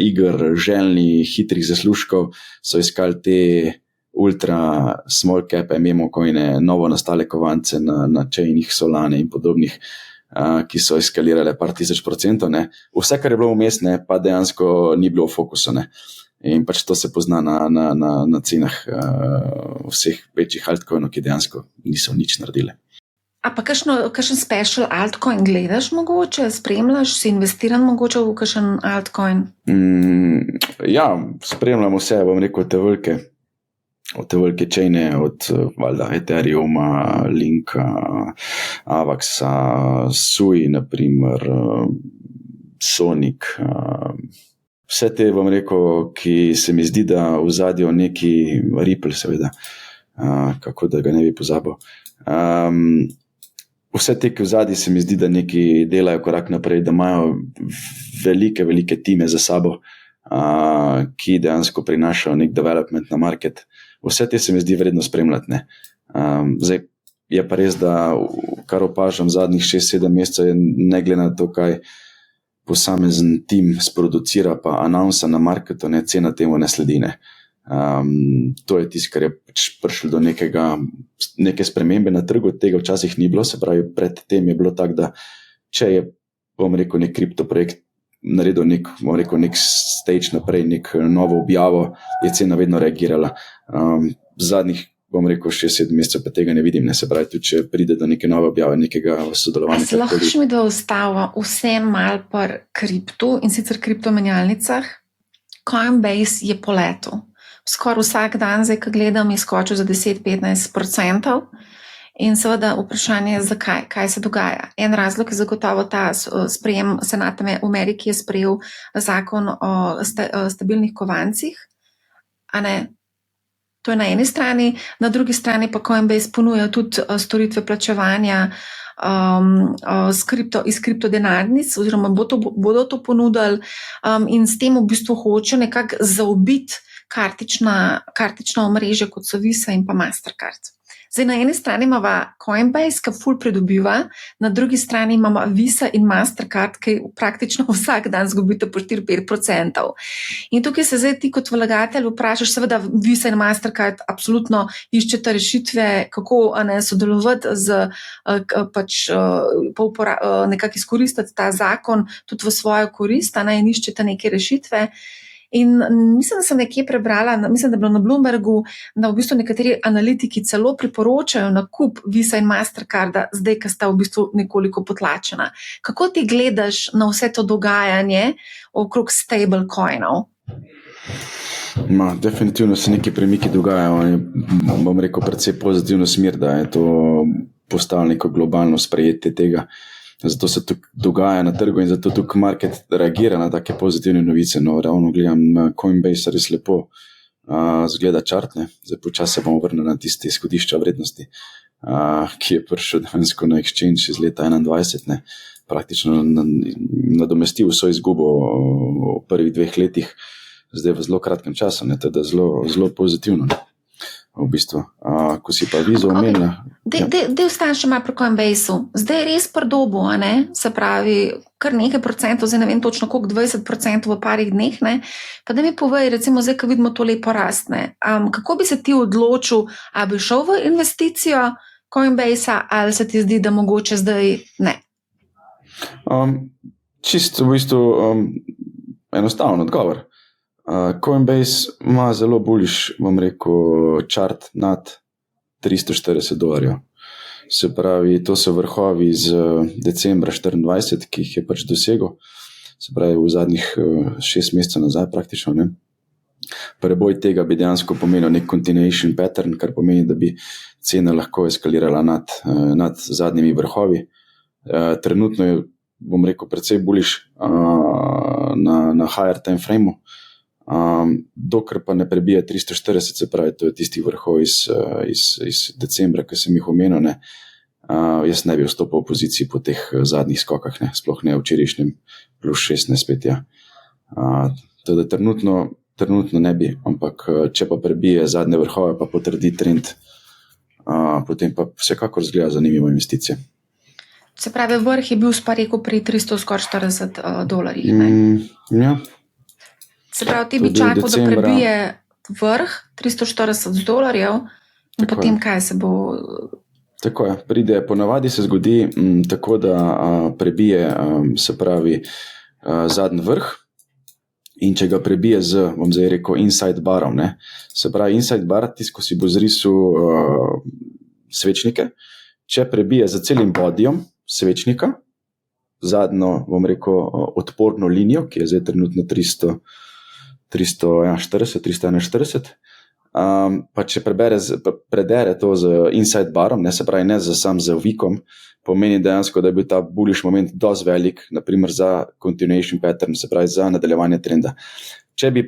iger, željni, hitrih zaslužkov, so iskali te ultra small cap, memo coine, novo nastale kovance na chainih, Solane in podobnih, ki so eskalirale par 1000%, ne. Vse, kar je bilo vmes, ne, pa dejansko ni bilo v fokusu, ne. In pač to se pozna na cenah vseh večjih altcoinov, ki dejansko niso nič naredile. A pa kakšen special altcoin gledaš mogoče, spremljaš, si investiran mogoče v kakšen altcoin? Ja, spremljam vse, bom rekel, te velike chaine, od valjda Ethereuma, Linka, Avaxa, Sui, naprimer, Sonic, vse te, bom rekel, ki se mi zdi, da vzadijo neki Ripple, seveda, kako da ga ne bi pozabil. Vse te, ki vzadi se mi zdi, da neki delajo korak naprej, da imajo velike time za sabo, ki dejansko prinašajo nek development na market. Vse te se mi zdi vredno spremljati, ne. Zdaj je pa res, da kar opažam zadnjih 6-7 mesecev, ne glede na to, kaj posamezen tim sproducira pa announsa na marketu, ne, cena temu ne sledi, ne. To je tisto, kar je pač prišlo do neke spremembe na trgu, tega včasih ni bilo, se pravi, pred tem je bilo tako, da če je, bom rekel, nek kriptoprojekt naredil nek stage naprej, nek novo objavo, je cena vedno reagirala. Zadnjih, bom rekel, 6-7 mesecev pa tega ne vidim, ne, se pravi, tudi če pride do neke nove objave, nekega sodelovanja. A se lahko mi da ostava vse mal par kriptu in sicer kriptomenjalnicah? Coinbase je poletel. Skoraj vsak dan, zdaj, ko gledam, je skočil za 10-15%. In seveda vprašanje je, zakaj, kaj se dogaja. En razlog je zagotovo ta sprejem Senata v Ameriki je sprejel zakon o stabilnih kovancih, a ne? To je na eni strani, na drugi strani pa Coinbase ponuja tudi storitve plačevanja iz kriptodenarnic, oziroma bodo to ponudili in s tem v bistvu hoče nekako zaobiti kartična omrežja, kot so Visa in pa Mastercard. Zdaj, na eni strani imamo Coinbase, ki ful pridobiva, na drugi strani imamo Visa in Mastercard, ki praktično vsak dan zgubite po 4-5%. In tukaj se zdaj ti kot vlagatelj vprašaš, seveda Visa in Mastercard absolutno iščete rešitve, kako sodelovati nekako izkoristiti ta zakon tudi v svojo korist, in iščete neke rešitve. In mislim, da sem nekje prebrala, mislim, da je bilo na Bloombergu, da v bistvu nekateri analitiki celo priporočajo nakup Visa in Mastercarda, zdaj, ko sta v bistvu nekoliko potlačena. Kako ti gledaš na vse to dogajanje okrog stablecoinov? Definitivno se neki premiki dogajajo, bom rekel, predvsej pozitivno smer, da je to postalo neko globalno sprejetje tega. Zato se tukaj dogaja na trgu in zato tukaj market reagira na take pozitivne novice. No, ravno gledam na Coinbase, res lepo zgleda čart, ne. Zdaj počasi se bomo vrnili na tiste izhodišča vrednosti, ki je prišel dejansko na exchange iz leta 2021, ne. Praktično nadomestil vso izgubo v prvih 2 letih, zdaj v zelo kratkem času, ne, teda zelo pozitivno, ne. V bistvu, ko si pa Vizo omenila. Dej ostane še malo pri Coinbase-u. Zdaj je res prdobo, se pravi, kar nekaj procentov, zdaj ne vem točno koliko, 20% v parih dneh, ne. Pa da mi povej, recimo zdaj, ko vidimo to lepo rast, ne. Kako bi se ti odločil, a bi šel v investicijo Coinbase-a, ali se ti zdi, da mogoče zdaj ne? Čisto v bistvu enostaven odgovor. Coinbase ima zelo bullish, bom rekel, čart nad $340. Se pravi, to so vrhovi iz decembra 2024, ki jih je pač dosegel, se pravi v zadnjih 6 mesecev nazaj praktično, ne. Preboj tega bi dejansko pomenil nek continuation pattern, kar pomeni, da bi cena lahko eskalirala nad zadnjimi vrhovi. Trenutno je bom rekel, precej bullish na higher time frame-u. Dokler pa ne prebije 340, se pravi, to je tisti vrhov iz decembra, ki sem jih omenil, ne, jaz ne bi vstopil v poziciji po teh zadnjih skokah, ne, sploh ne včerajšnjem plus 16 spet, ja. Teda trenutno ne bi, ampak če pa prebije zadnje vrhove, pa potrdi trend, potem pa vsekakor zgleda zanimivo investicije. Se pravi, vrh je bil rekel pri $340, ne? Ja. Se pravi, ti bi čakal, da prebije vrh $340 in potem kaj se bo... Tako je, pride, ponavadi se zgodi tako, da prebije, se pravi, zadnji vrh in če ga prebije z, bom zdaj rekel, inside barom, ne, se pravi, inside bar, tisto, ko si bo zrisil svečnike, če prebije za celim bodyjem svečnika, zadnjo, bom rekel, odporno linijo, ki je zdaj trenutno 341, pa če predere to z inside barom, ne, se pravi ne sam z vikom, pomeni dejansko, da je bil ta bullish moment dosti velik, naprimer za continuation pattern, se pravi za nadaljevanje trenda. Če bi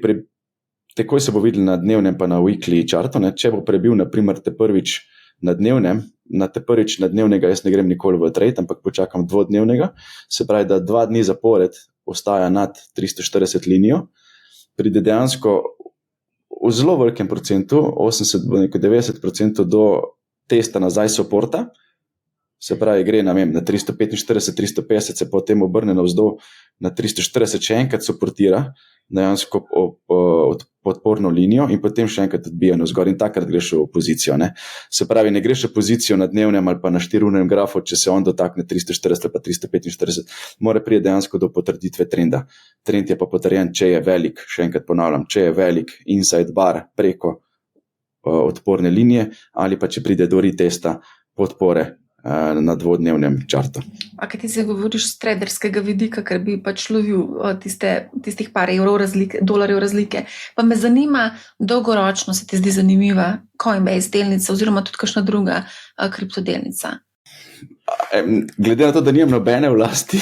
takoj se bo videli na dnevnem pa na weekly chartu, ne, če bo prebil naprimer te prvič na dnevnem, prvič na dnevnega jaz ne grem nikoli v trade, ampak počakam dvodnevnega, se pravi, da 2 dni zapored ostaja nad 340 linijo, pride dejansko v zelo velikem procentu, 80-90% do testa nazaj supporta, se pravi, gre na 345, 350, se potem obrne navzdol na 340, še enkrat suportira dejansko podporno linijo in potem še enkrat odbija navzgor in takrat greš v pozicijo, ne. Se pravi, ne greš v pozicijo na dnevnem ali pa na 4-urnem grafu, če se on dotakne 340 ali pa 345, mora priti dejansko do potrditve trenda. Trend je pa potrjen, če je velik, še enkrat ponavljam, če je velik inside bar preko odporne linije ali pa če pride do retesta podpore na dvodnevnem čartu. A kaj ti se govoriš z traderskega vidika, ker bi pač lovil tistih par dolarjev razlike. Pa me zanima, dolgoročno se ti zdi zanimiva Coinbase delnica oziroma tudi kakšna druga kriptodelnica? Glede na to, da nimam nobene vlasti,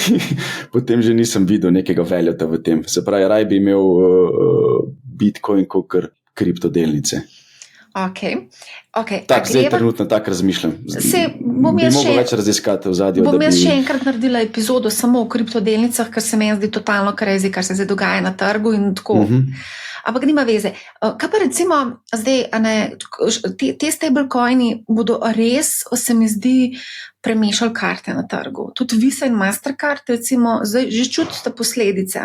potem že nisem videl nekega valueta v tem. Se pravi, raj bi imel Bitcoin kot kriptodelnice. Zdaj trenutno tako razmišljam. Bi mogel več raziskati v zadju. Bom jaz še enkrat naredila epizodo samo o kriptodelnicah, ker se meni zdi totalno crazy, kar se zdaj dogaja na trgu in tako. Ampak nima veze. Kaj pa recimo zdaj, te stablecoini bodo res, se mi zdi, premešali karte na trgu. Tudi Visa in Mastercard, recimo, zdaj že čutite posledice.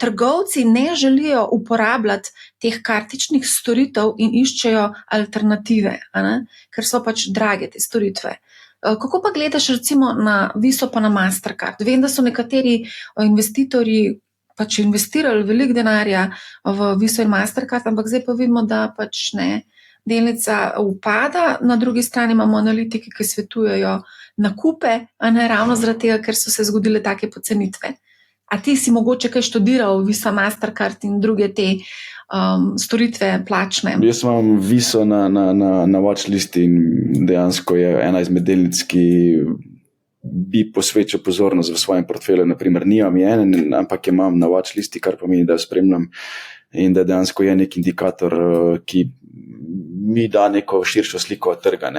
Trgovci ne želijo uporabljati teh kartičnih storitev in iščejo alternative, ker so pač drage te storitve. Kako pa gledaš recimo na Viso pa na Mastercard? Vem, da so nekateri investitorji pač investirali veliko denarja v Viso in Mastercard, ampak zdaj pa vidimo, da pač ne, delnica upada, na drugi strani imamo analitiki, ki svetujejo nakupe, ravno zaradi tega, ker so se zgodile take pocenitve. A ti si mogoče kaj študiral Visa, Mastercard in druge te storitve plačne? Jaz imam Viso na watchlisti in dejansko je ena izmed delnic, ki bi posvečal pozornost v svojem portfelju, naprimer nimam ene, ampak imam na watchlisti, kar pomeni, da jo spremljam in da dejansko je nek indikator, ki mi da neko širšo sliko trga.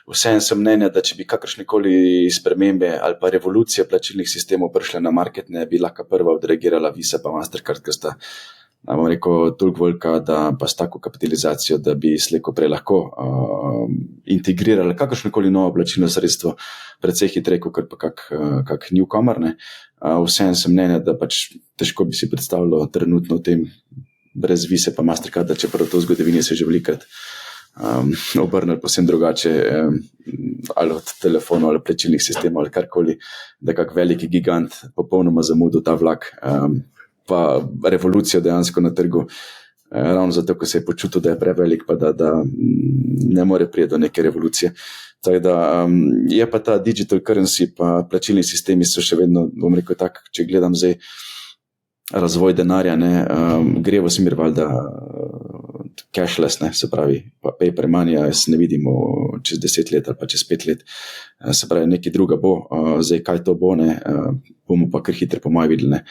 Vseeno sem mnenja, da če bi kakršnekoli spremembe ali pa revolucije plačilnih sistemov prišle na market, ne bi lahko prva odreagirala Visa pa Mastercard, ker sta, bom rekel, toliko velika, da pa s tako kapitalizacijo, da bi slejko prej lahko integrirali kakršnekoli novo plačilno sredstvo precej hitreje, kot pa kak newcomer. Vseeno sem mnenja, da pač težko bi si predstavljal trenutno v tem brez Vise pa Mastercarda, čeprav to v zgodovini se že velikrat obrnili posebno drugače, ali od telefonov ali plačilnih sistemov ali karkoli, da kak veliki gigant popolnoma zamudil ta vlak, pa revolucijo dejansko na trgu, ravno zato, ko se je počutil, da je prevelik, pa da ne more priti do neke revolucije. Tako da je pa ta digital currency pa plačilni sistemi so še vedno, bom rekel tak, če gledam zdaj razvoj denarja, gre v smer valjda cashless, ne, se pravi, pa paper money, jaz ne vidimo čez 10 let ali pa čez 5 let, se pravi, nekaj druga bo, zdaj kaj to bo, ne, bomo pa kar hitro po moje videli, ne.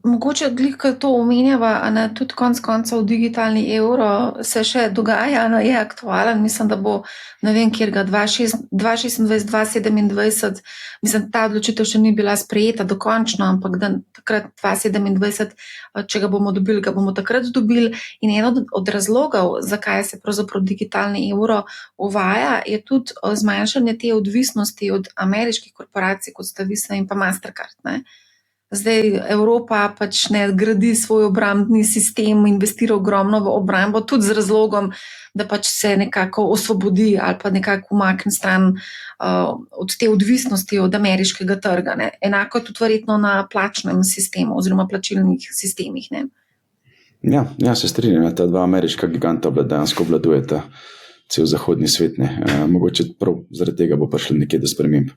Mogoče glika to omenjava, tudi konec koncev digitalni evro se še dogaja, je aktualen, mislim, da bo, ne vem, kjerga 2026, 2027, mislim, ta odločitev še ni bila sprejeta dokončno, ampak da takrat 2027, če ga bomo dobili, ga bomo takrat dobili. In eno od razlogov, zakaj se pravzaprav digitalni evro uvaja, je tudi zmanjšanje te odvisnosti od ameriških korporacij, kot sta Visa in pa Mastercard, ne. Zdaj Evropa pač ne gradi svoj obrambni sistem, investira ogromno v obrambo, tudi z razlogom, da pač se nekako osvobodi ali pa nekako umakne stran od te odvisnosti od ameriškega trga, ne. Enako je tudi verjetno na plačnem sistemu oziroma plačilnih sistemih, ne. Ja, se strinjam, ta dva ameriška giganta dejansko obvladujeta cel zahodni svet, ne. Mogoče prav zaradi tega bo prišlo nekje do sprememb.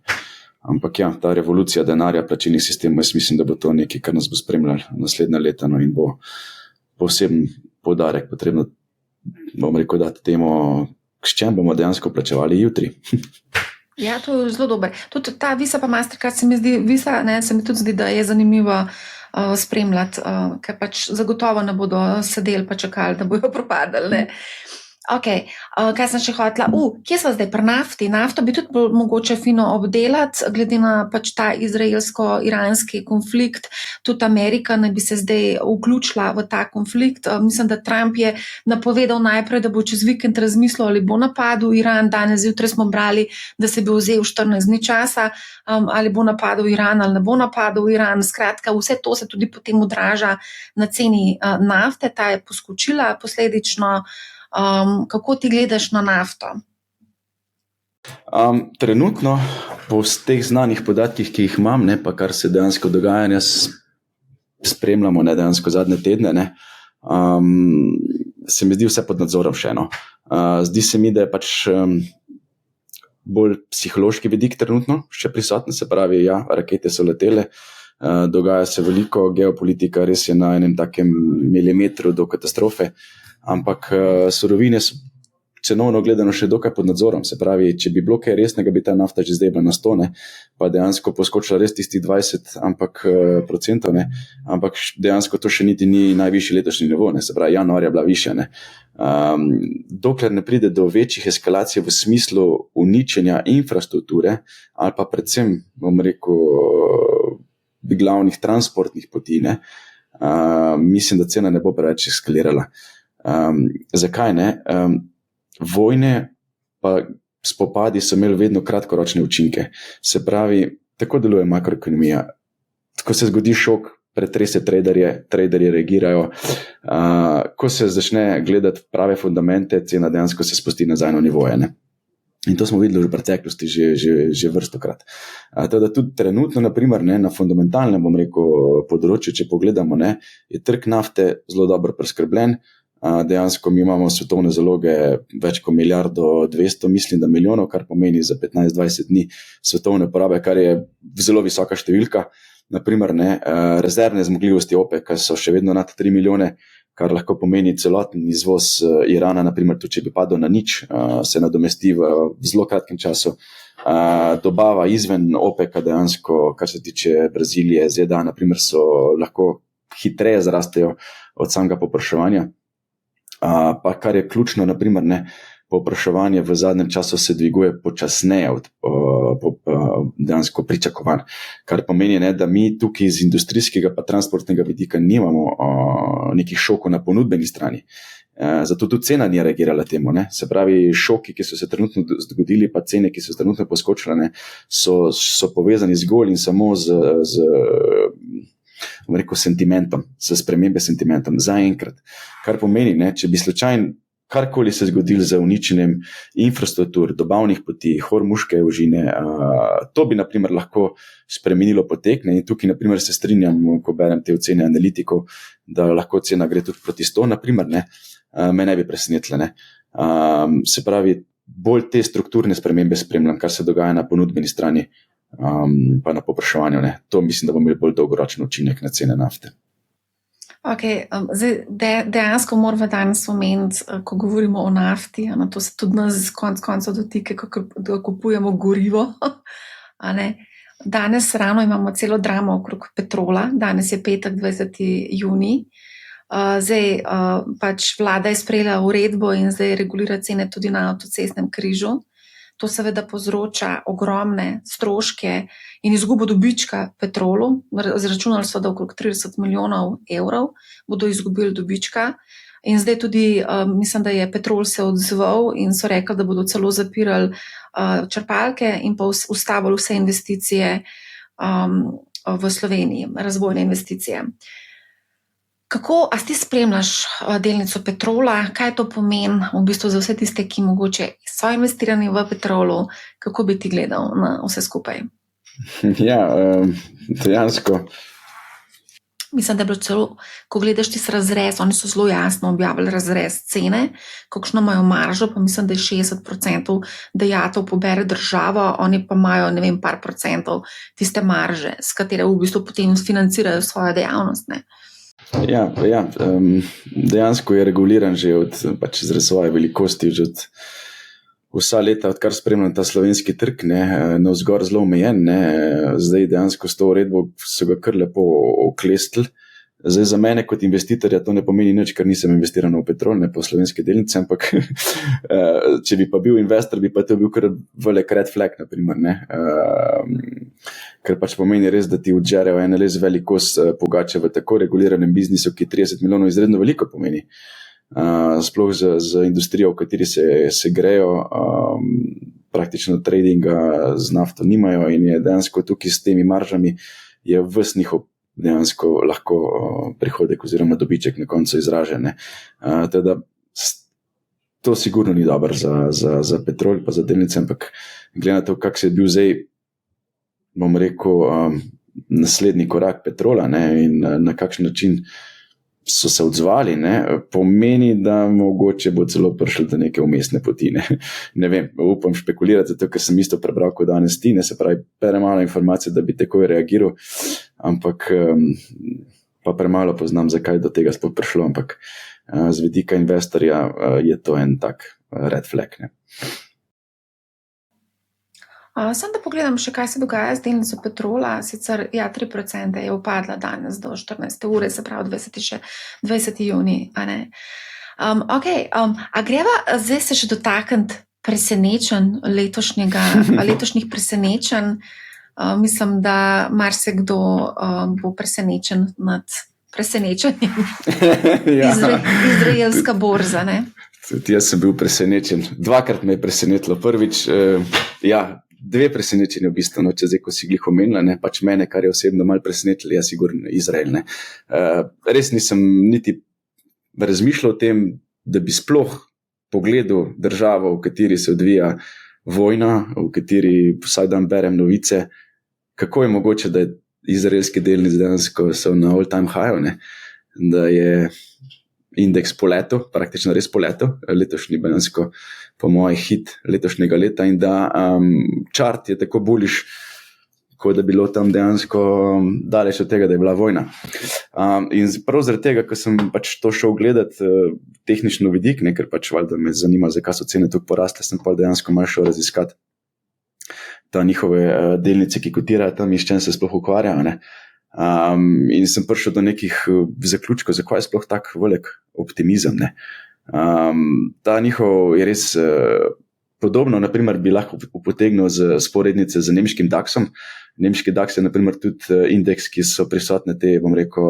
Ampak ja, ta revolucija denarja plačilnih sistemov, jaz mislim, da bo to nekaj, kar nas bo spremljalo naslednja leta, no, in bo poseben poudarek potrebno, bom rekel, dati temu, s čem bomo dejansko plačevali jutri. Ja, to je zelo dober. Tudi ta Visa pa Mastercard se mi tudi zdi, da je zanimivo spremljati, ker pač zagotovo ne bodo sedeli pa čakali, da bojo propadali, ne. Ok, kaj sem še hotela? Kje smo zdaj pri nafti? Nafto bi tudi mogoče fino obdelati, glede na pač ta izraelsko-iranski konflikt. Tudi Amerika ne bi se zdaj vključila v ta konflikt. Mislim, da Trump je napovedal najprej, da bo čez vikend razmislil, ali bo napadel Iran. Danes zjutraj smo brali, da se bi vzel 14 dni časa, ali bo napadel Iran ali ne bo napadel Iran. Skratka, vse to se tudi potem odraža na ceni nafte. Ta je poskočila posledično. Kako ti gledaš na nafto? Trenutno, po teh znanih podatkih, ki jih imam, ne, pa kar se dejansko dogaja, jaz spremljamo, ne, dejansko zadnje tedne, ne, se mi zdi vse pod nadzorom še, no. Zdi se mi, da je pač bolj psihološki vidik trenutno še prisoten, se pravi, ja, rakete so letele, dogaja se veliko, geopolitika res je na enem takem milimetru do katastrofe, ampak surovine so cenovno gledano še dokaj pod nadzorom, se pravi, če bi bilo kaj resnega, bi ta nafta že zdaj bila na 100, ne, pa dejansko poskočila res tistih 20 procentov, ne, ampak dejansko to še niti ni najvišji letošnji nivo, ne, se pravi, januarja bila višja, ne. Dokler ne pride do večjih eskalacij v smislu uničenja infrastrukture ali pa predvsem, bom rekel, glavnih transportnih poti, ne, mislim, da cena ne bo preveč eskalirala. Zakaj ne? Vojne pa spopadi so imeli vedno kratkoročne učinke. Se pravi, tako deluje makroekonomija. Ko se zgodi šok, pretrese traderje reagirajo. Ko se začne gledati prave fundamente, cena dejansko se spusti nazaj na nivoje, ne. In to smo videli v preteklosti že vrstokrat. Teda tudi trenutno, naprimer, ne, na fundamentalnem, bom rekel, področju, če pogledamo, ne, je trg nafte zelo dobro preskrbljen. Dejansko mi imamo svetovne zaloge več kot 1,2 milijarde, kar pomeni za 15-20 dni svetovne porabe, kar je zelo visoka številka. Naprimer, ne, rezervne zmogljivosti OPEC so še vedno nad 3 milijone, kar lahko pomeni celoten izvoz Irana, naprimer, tudi če bi padel na nič, se nadomesti v zelo kratkem času. Dobava izven OPEC-a dejansko, kar se tiče Brazilije, ZDA, naprimer, so lahko hitreje zrastejo od samega povpraševanja. Pa kar je ključno, naprimer, ne, povpraševanje v zadnjem času se dviguje počasneje od dejansko pričakovanj, kar pomeni, ne, da mi tukaj iz industrijskega pa transportnega vidika nimamo nekih šokov na ponudbeni strani. Zato tudi cena ni reagirala temu, ne. Se pravi, šoki, ki so se trenutno zgodili, pa cene, ki so se trenutno poskočile, ne, so povezani zgolj in samo z sentimentom, s spremembe sentimentom zaenkrat. Kar pomeni, ne, če bi slučajno karkoli se zgodilo za uničenjem infrastruktur, dobavnih poti, hormuške ožine, to bi naprimer lahko spremenilo potek, ne, in tukaj naprimer se strinjam, ko berem te ocene analitikov, da lahko cena gre tudi proti 100, naprimer, ne, me ne bi presenetile, ne. Se pravi, bolj te strukturne spremembe spremljam, kar se dogaja na ponudbeni strani, pa na povpraševanju, ne. To mislim, da bo imel bolj dolgoročen učinek na cene nafte. Okay, dejansko moramo danes omeniti, ko govorimo o nafti, to se tudi nas konec koncev dotika, ko kupujemo gorivo. Danes rano imamo celo dramo okrog Petrola, danes je petek 20. junij. Zdaj pač vlada je sprejela uredbo in zdaj regulira cene tudi na avtocestnem križu. To seveda povzroča ogromne stroške in izgubo dobička Petrolu. Izračunali so, da okrog 30 milijonov evrov bodo izgubili dobička. In zdaj tudi, mislim, da je Petrol se odzval in so rekli, da bodo celo zapirali črpalke in pa ustavili vse investicije v Sloveniji, razvojne investicije. A ti spremljaš delnico Petrola, kaj to pomeni v bistvu za vse tiste, ki mogoče so investirani v Petrolu, kako bi ti gledal na vse skupaj? Ja, dejansko. Mislim, da je bilo celo, ko gledaš tisti razrez, oni so zelo jasno objavili razrez cene, kakšno imajo maržo, pa mislim, da je 60% dajatev pobere država, oni pa imajo, ne vem, par procentov tiste marže, s katere v bistvu potem financirajo svojo dejavnost, ne? Ja, dejansko je reguliran že pač zaradi svoje velikosti, že od vsa leta, odkar spremljam ta slovenski trg, navzgor zelo omejen, zdaj dejansko s to uredbo so ga kar lepo oklestili. Zdaj za mene kot investitorja to ne pomeni nič, ker nisem investiran v Petrol, ne po slovenske delnice, ampak če bi pa bil investor, bi pa to bil kar velik red flag, naprimer, ker pač pomeni res, da ti odžerejo en res velik kos pogače v tako reguliranem biznisu, ki 30 milijonov izredno veliko pomeni. Sploh za industrijo, v kateri se grejo, praktično tradinga z nafto nimajo in je dejansko tukaj s temi maržami je ves njihov dejansko lahko prihodek oziroma dobiček na koncu izražen. Teda to sigurno ni dobro za Petrol pa za delnice, ampak glede na to, kak se je bil zdaj, bom rekel, naslednji korak Petrola in na kakšen način so se odzvali, pomeni, da mogoče bo celo prišli do neke umestne poti. Ne vem, upam špekulirati, zato ker sem isto prebral kot danes ti, se pravi, premalo informacije, da bi takoj reagiral, ampak pa premalo poznam, zakaj do tega sploh prišlo, ampak z vidika investorja je to en tak red flag. Samo da pogledam še, kaj se dogaja z delnico Petrola. Sicer, 3% je upadla danes do 14. ure, se pravi 20. junij. A greva zdaj se še dotakniti letošnjih presenečenj? Mislim, da marsikdo bo presenečen nad presenečenjem. Izraelska borza, ne? Tudi jaz sem bil presenečen. Dvakrat me je presenetilo. Prvič, dve presenečenje v bistvu, če zdaj, ko si glih omenila, pač mene, kar je osebno malo presenetilo, je sigurno Izrael. Res nisem niti razmišljal o tem, da bi sploh pogledal državo, v kateri se odvija vojna, v kateri vsak dan berem novice, kako je mogoče, da je izraelski delnice dejansko so na all time high, da je indeks poletel, praktično res poletel, letošnji dejansko po mojih hit letošnjega leta in da čart je tako bullish, kot da bilo tam dejansko daleč od tega, da je bila vojna. In prav zaradi tega, ko sem pač to šel gledati tehnično vidik, ker pač valjda me zanima, zakaj so cene tukaj porastle, sem pa dejansko malo šel raziskati ta njihove delnice, ki kotirajo tam in s čem se sploh ukvarjajo. In sem prišel do nekih zaključkov, zakaj je sploh tak velik optimizem. Ta njihov je res podobno, naprimer bi lahko upotegnil sporednice z nemškim DAX-om. Nemški DAX je naprimer tudi indeks, ki so prisotne te, bom rekel,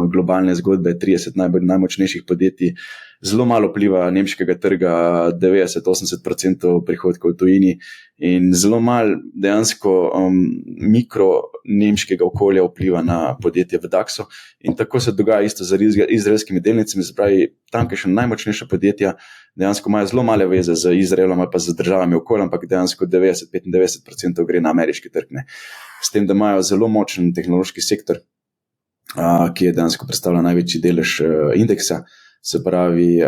globalne zgodbe, 30 najmočnejših podjetij, zelo malo vpliva nemškega trga, 90-80% prihodkov v tujini in zelo malo dejansko mikro nemškega okolja vpliva na podjetje v DAX-u. In tako se dogaja isto z izraelskimi delnicami, se pravi, tamkajšnja najmočnejša podjetja dejansko imajo zelo male veze z Izraelom ali pa z državami okolja, ampak dejansko 90-95% gre na ameriški trg. S tem, da imajo zelo močen tehnološki sektor, ki je dejansko predstavlja največji delež indeksa, se pravi,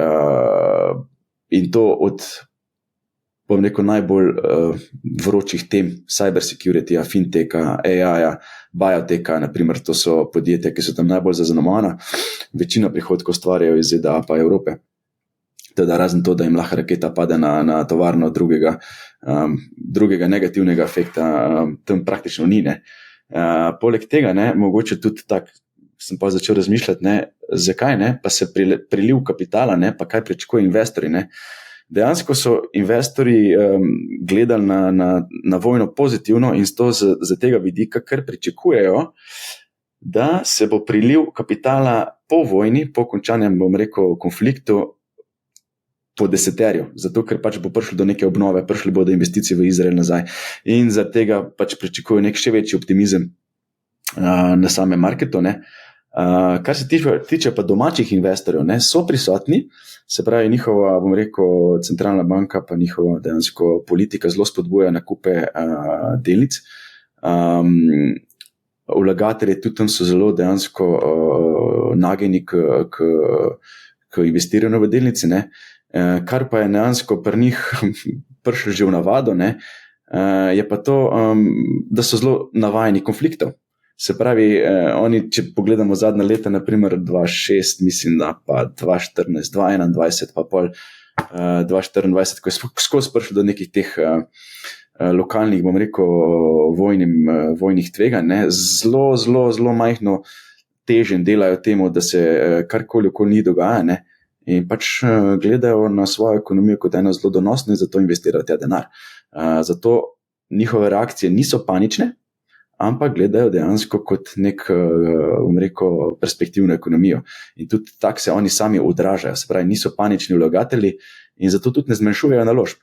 in to od bom rekel, najbolj vročih tem cyber security, fintecha, AI-ja, bioteka, naprimer, to so podjetja, ki so tam najbolj zaznamovana. Večina prihodkov ustvarjajo iz ZDA pa Evrope. Teda razen to, da jim lahko raketa pade na tovarno drugega negativnega efekta, tam praktično ni, ne. Poleg tega, ne, mogoče tudi tak, sem pa začel razmišljati, ne, zakaj ne, pa se priliv kapitala, ne, pa kaj pričakujejo investorji, ne. Dejansko so investorji gledali na vojno pozitivno in to z tega vidika, ker pričakujejo, da se bo priliv kapitala po vojni, po končanem, bom rekel, konfliktu, po deseterju, zato ker pač bo prišlo do neke obnove, prišli bodo investicije v Izrael nazaj in zaradi tega pač pričakujejo nek še večji optimizem na samem marketu, ne. Kar se tiče pa domačih investorjev, ne, so prisotni, se pravi njihova, bom rekel, centralna banka pa njihova dejansko politika zelo spodbuja nakupe delnic. Vlagatelji tudi tam so zelo dejansko nageni k investiranju v delnice, ne. Kar pa je dejansko pri njih prišlo že v navado, ne, je pa to, da so zelo navajeni konfliktov. Se pravi, oni, če pogledamo zadnja leta, naprimer 2006, mislim, da pa 2014, 2021, pa pol 2024, ko je skozi prišlo do nekih teh lokalnih, bom rekel, vojnih tveganj, ne, zelo majhno težen delajo temu, da se karkoli okoli njih dogaja, ne. In pač gledajo na svojo ekonomijo kot eno zelo donosno in zato investirajo ta denar. Zato njihove reakcije niso panične, ampak gledajo dejansko kot nek, bom rekel, perspektivno ekonomijo. In tudi tako se oni sami odražajo, se pravi, niso panični vlagatelji in zato tudi ne zmanjšujejo naložb.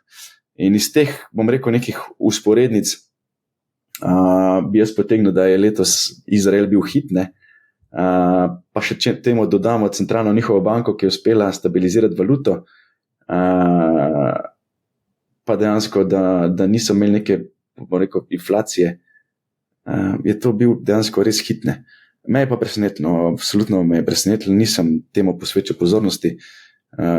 In iz teh, bom rekel, nekih usporednic bi jaz potegnil, da je letos Izrael bil hit, ne. Pa še temu dodamo centralno njihovo banko, ki je uspela stabilizirati valuto, pa dejansko, da niso imeli neke, bom rekel, inflacije, je to bil dejansko res hit, ne. Me je pa presenetilo, absolutno me je presenetilo, nisem temu posvečal pozornosti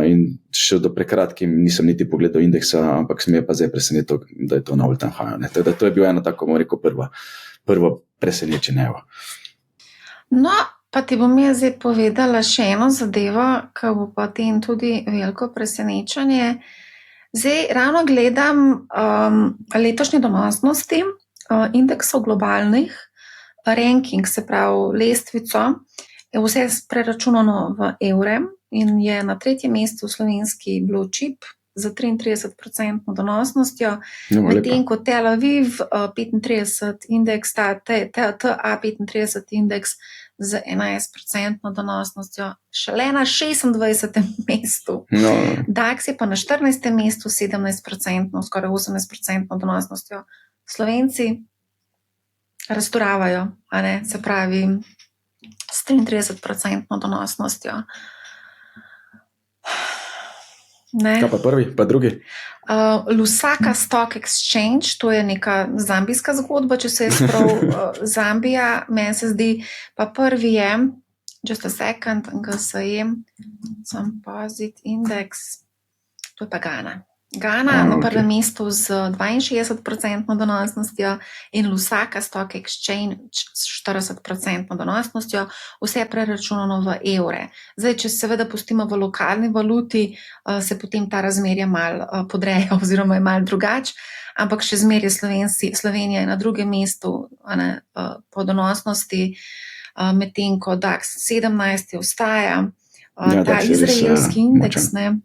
in še do prekratkim nisem niti pogledal indeksa, ampak se mi je pa zdaj presenetilo, da je to na all-time high, ne. Teda to je bil eno tako, bom rekel, prvo presenečenje. No, pa ti bom jaz zdaj povedala še eno zadevo, ki bo potem tudi veliko presenečenje. Zdaj ravno gledam letošnje donosnosti indeksov globalnih, ranking, se pravi lestvico, je vse preračunano v evre in je na 3. mestu slovenski Blue Chip za 33% donosnostjo, medtem ko Tel Aviv 35 indeks, TA35 indeks z 11% donosnostjo, šele na 26. mestu. No. DAX je pa na 14. mestu 17%, skoraj 18% donosnostjo. Slovenci razturavajo, a ne, se pravi s 33% donosnostjo. Ne. Kaj pa prvi, pa drugi? Lusaka Stock Exchange, to je neka zambijska zgodba, če se je prav Zambija, meni se zdi, pa prvi je, just a second, GSE, Composite Index, to je pa Ghana. Ghana na prvem mestu z 62% donosnostjo in Lusaka Stock Exchange s 40% donosnostjo, vse je preračunano v evre. Zdaj, če seveda pustimo v lokalni valuti, se potem ta razmerja malo podrejo oziroma je malo drugače, ampak še zmeraj Slovenija je na drugem mestu, ne, po donosnosti, medtem ko DAX 17 ostaja, ta izraelski indeks, ne,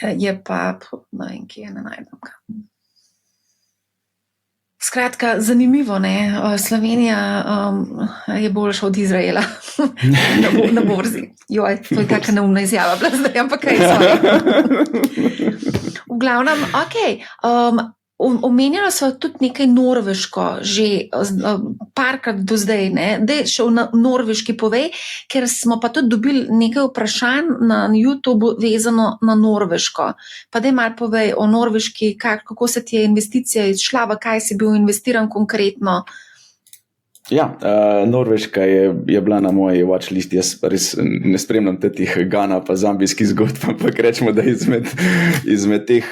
je pa, ne vem, kje ne najdem ga. Skratka, zanimivo, ne, Slovenija je boljša od Izraela na borzi. Joj, to je taka neumna izjava bila zdaj, ampak kaj je v glavnem, omenjala so tudi nekaj norveško, že parkrat do zdaj, ne, daj še v norveški povej, ker smo pa tudi dobili nekaj vprašanj na YouTube vezano na norveško. Pa daj malo povej o norveški, kako se ti je investicija izšla, v kaj si bil investiran konkretno. Ja, Norveška je bila na moji watch listi. Jaz res ne spremljam teh Gana pa zambijskih zgodb, ampak rečemo, da izmed teh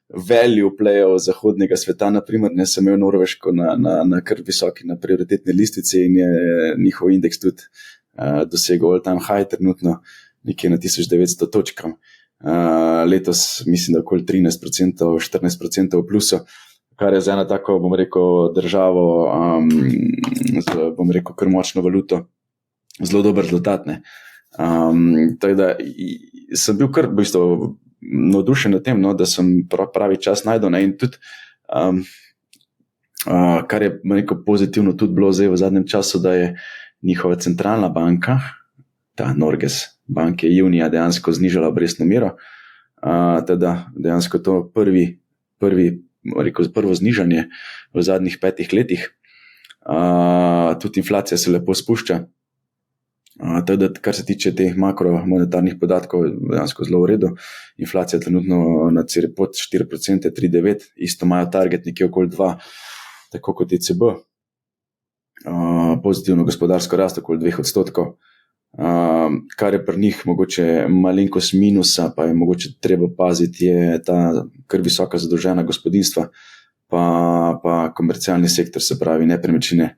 value playov zahodnega sveta, naprimer, ne sem imel Norveško na kar visoki, na prioritetni listici in je njihov indeks tudi dosegel all time high, trenutno nekje na 1900 točkam. Letos mislim, da okoli 13%, 14% v plusu, kar je za eno tako, bom rekel, državo z, bom rekel, kar močno valuto, zelo dober rezultat, ne. Tako da sem bil kar v bistvu navdušen nad tem, no, da sem pravi čas najdel, ne, in tudi kar je, bom rekel, pozitivno tudi bilo zdaj v zadnjem času, da je njihova centralna banka, ta Norges bank, je junija dejansko znižala obrestno mero, teda dejansko to prvo znižanje v zadnjih 5 letih. Tudi inflacija se lepo spušča. Teda, kar se tiče teh makromonetarnih podatkov, dejansko zelo v redu. Inflacija je trenutno na pod 4%, 3,9%, isto imajo target nekje okoli 2%, tako kot ECB. Pozitivno gospodarsko rast okoli 2%. Kar je pri njih mogoče malenkost minusa, pa je mogoče treba paziti, je ta kar visoka zadolžena gospodinjstva, pa komercialni sektor, se pravi nepremičnine,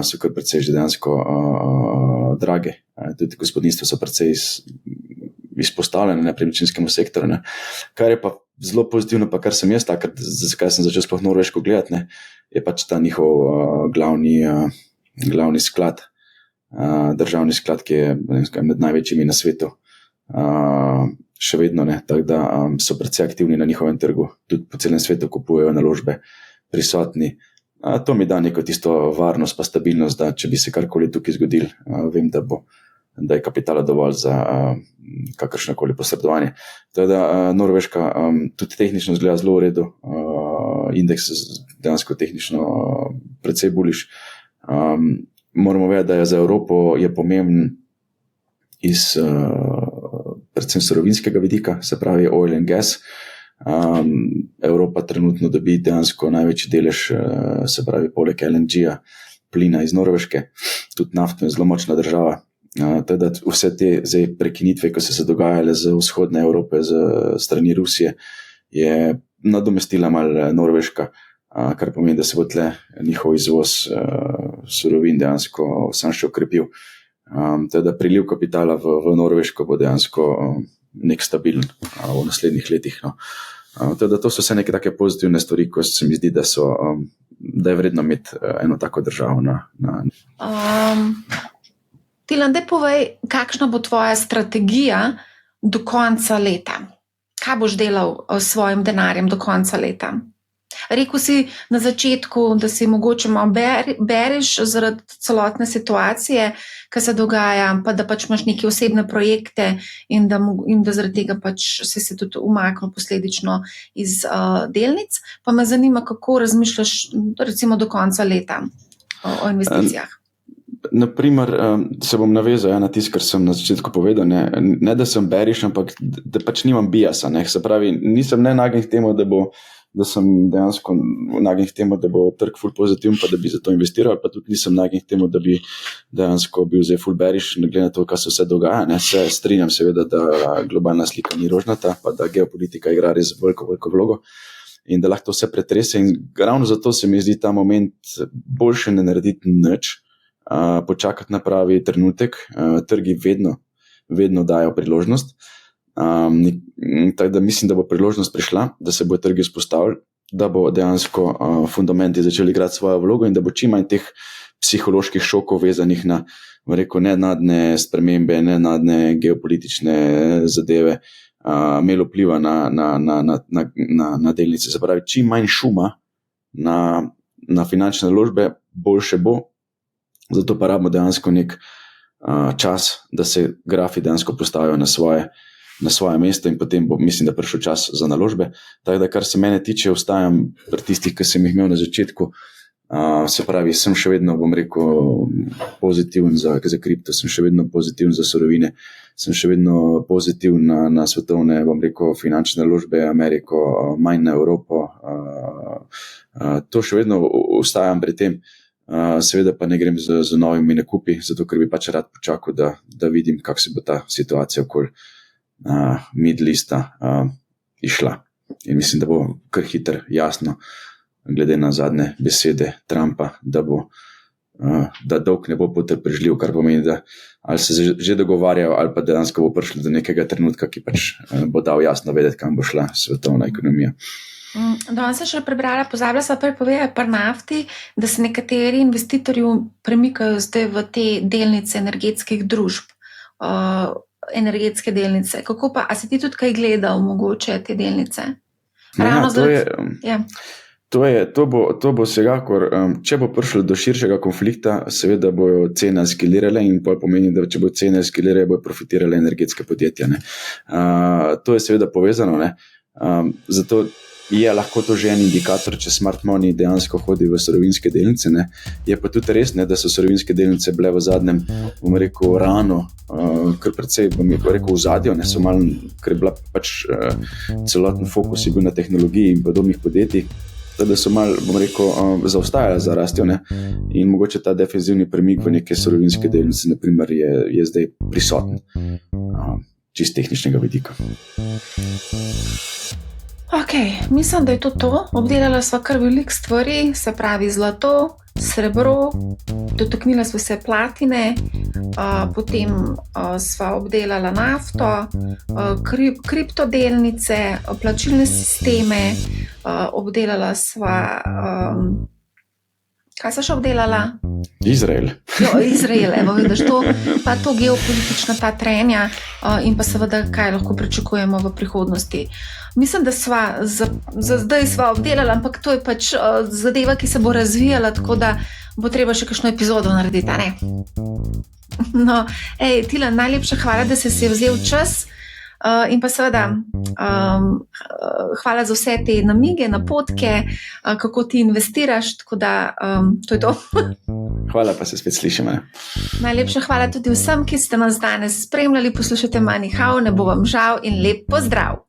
so kar precej že dejansko drage. Tudi gospodinjstva so precej izpostavljene nepremičninskemu sektoru, ne. Kar je pa zelo pozitivno, pa kar sem jaz takrat, zakaj sem začel sploh Norveško gledati, ne, je pač ta njihov glavni sklad, državni sklad, ki je med največjimi na svetu, še vedno, ne, tako da so precej aktivni na njihovem trgu, tudi po celem svetu kupujejo naložbe, prisotni. To mi da neko tisto varnost pa stabilnost, da če bi se karkoli tukaj zgodil, vem, da je kapitala dovolj za kakršnokoli posredovanje. Tako da Norveška tudi tehnično izgleda zelo v redu, indeks dejansko tehnično precej bullish. Moramo vedeti, da je za Evropo je pomemben iz predvsem surovinskega vidika, se pravi oil and gas. Evropa trenutno dobi dejansko največji delež, se pravi poleg LNG-ja, plina iz Norveške, tudi naftno je zelo močna država. Teda vse te zdaj prekinitve, ko so se dogajale z vzhodne Evrope, z strani Rusije, je nadomestila malo Norveška, kar pomeni, da se bo tle njihov izvoz surovin dejansko sam še okrepil. Teda priliv kapitala v Norveško bo dejansko nek stabilen v naslednjih letih. No. Teda to so vse neke take pozitivne stvari, ko se mi zdi, da je vredno imeti eno tako državo Tilen, daj povej, kakšna bo tvoja strategija do konca leta? Kaj boš delal s svojim denarjem do konca leta? Rekel si na začetku, da si mogoče malo bereš zaradi celotne situacije, ki se dogaja, pa da pač imaš neke osebne projekte in da zaradi tega pač si se tudi umaknil posledično iz delnic. Pa me zanima, kako razmišljaš recimo do konca leta o investicijah. Naprimer, se bom navezal na tisto, kar sem na začetku povedal, ne da sem bearish, ampak da pač nimam biasa, ne. Se pravi, nisem nagnjen k temu, da sem dejansko nagnjen k temu, da bo trg ful pozitiven, pa da bi za to investiral, pa tudi nisem nagnjen k temu, da bi dejansko bil zdaj ful bearish, glede na to, kaj se vse dogaja, ne. Se strinjam seveda, da globalna slika ni rožnata, pa da geopolitika igra res veliko vlogo in da lahko to vse pretrese, in ravno zato se mi zdi ta moment boljše ne narediti nič, počakati na pravi trenutek. Trgi vedno dajo priložnost. Tako da mislim, da bo priložnost prišla, da se bo trgi vzpostavili, da bo dejansko fundamenti začeli igrati svojo vlogo in da bo čim manj teh psiholoških šokov vezanih na, rekel, nenadne spremembe, nenadne geopolitične zadeve imelo vpliva na delnice. Se pravi, čim manj šuma na finančne naložbe, boljše bo. Zato pa rabimo dejansko nek čas, da se grafi dejansko postavijo na svoje mesto in potem bo, mislim, da prišel čas za naložbe. Tako da, kar se mene tiče, ostajam pri tistih, ki sem jih imel na začetku. Se pravi, sem še vedno, bom rekel, pozitiven za kripto, sem še vedno pozitiven za surovine, sem še vedno pozitiven na svetovne, bom rekel, finančne naložbe, Ameriko, manj na Evropo. To še vedno ostajam pri tem. Seveda pa ne grem z novimi nakupi, zato ker bi pač rad počakal, da vidim, kako se bo ta situacija okoli Middle Easta išla. In mislim, da bo kar hitro jasno, glede na zadnje besede Trumpa, da dolg ne bo potrpežljiv, kar pomeni, da ali se že dogovarjajo, ali pa dejansko bo prišlo do nekega trenutka, ki pač bo dal jasno vedeti, kam bo šla svetovna ekonomija. Danes sem še prebrala, pozabila sem povedati pri nafti, da se nekateri investitorji premikajo zdaj v te delnice energetskih družb, energetske delnice. Kako pa, a si ti tudi kaj gledal mogoče te delnice? To bo vsekakor, če bo prišlo do širšega konflikta, seveda bojo cene eskalirale in pol pomeni, da če bo cene eskalirale, bojo profitirale energetske podjetja. To je seveda povezano, ne? Zato je lahko to že en indikator, če smart money dejansko hodi v surovinske delnice. Ne? Je pa tudi res, ne, da so surovinske delnice bile v zadnjem, rano, kar precej, v zadju, ne, so malo, ker je bila pač celoten fokus je bil na tehnologiji in podobnih podjetjih, da so malo, zaostajale za rastjo, ne, in mogoče ta defenzivni premik v neke surovinske delnice, naprimer, je zdaj prisoten, čist tehničnega vidika. Ok, mislim, da je to. Obdelala sva kar veliko stvari, se pravi zlato, srebro, dotaknila sva se platine, potem sva obdelala nafto, kriptodelnice, plačilne sisteme, obdelala sva, kaj sva še obdelala? Izrael. Izrael, evo vidiš to, pa to geopolitična ta trenja in pa seveda, kaj lahko pričakujemo v prihodnosti. Mislim, da sva za zdaj sva obdelala, ampak to je pač zadeva, ki se bo razvijala, tako da bo treba še kakšno epizodo narediti, a ne? No, Tilen, najlepša hvala, da si vzel čas in pa seveda hvala za vse te namige, napotke, kako ti investiraš, tako da to je to. Hvala, pa se spet slišimo. Najlepša hvala tudi vsem, ki ste nas danes spremljali, poslušate Money How, ne bo vam žal in lep pozdrav!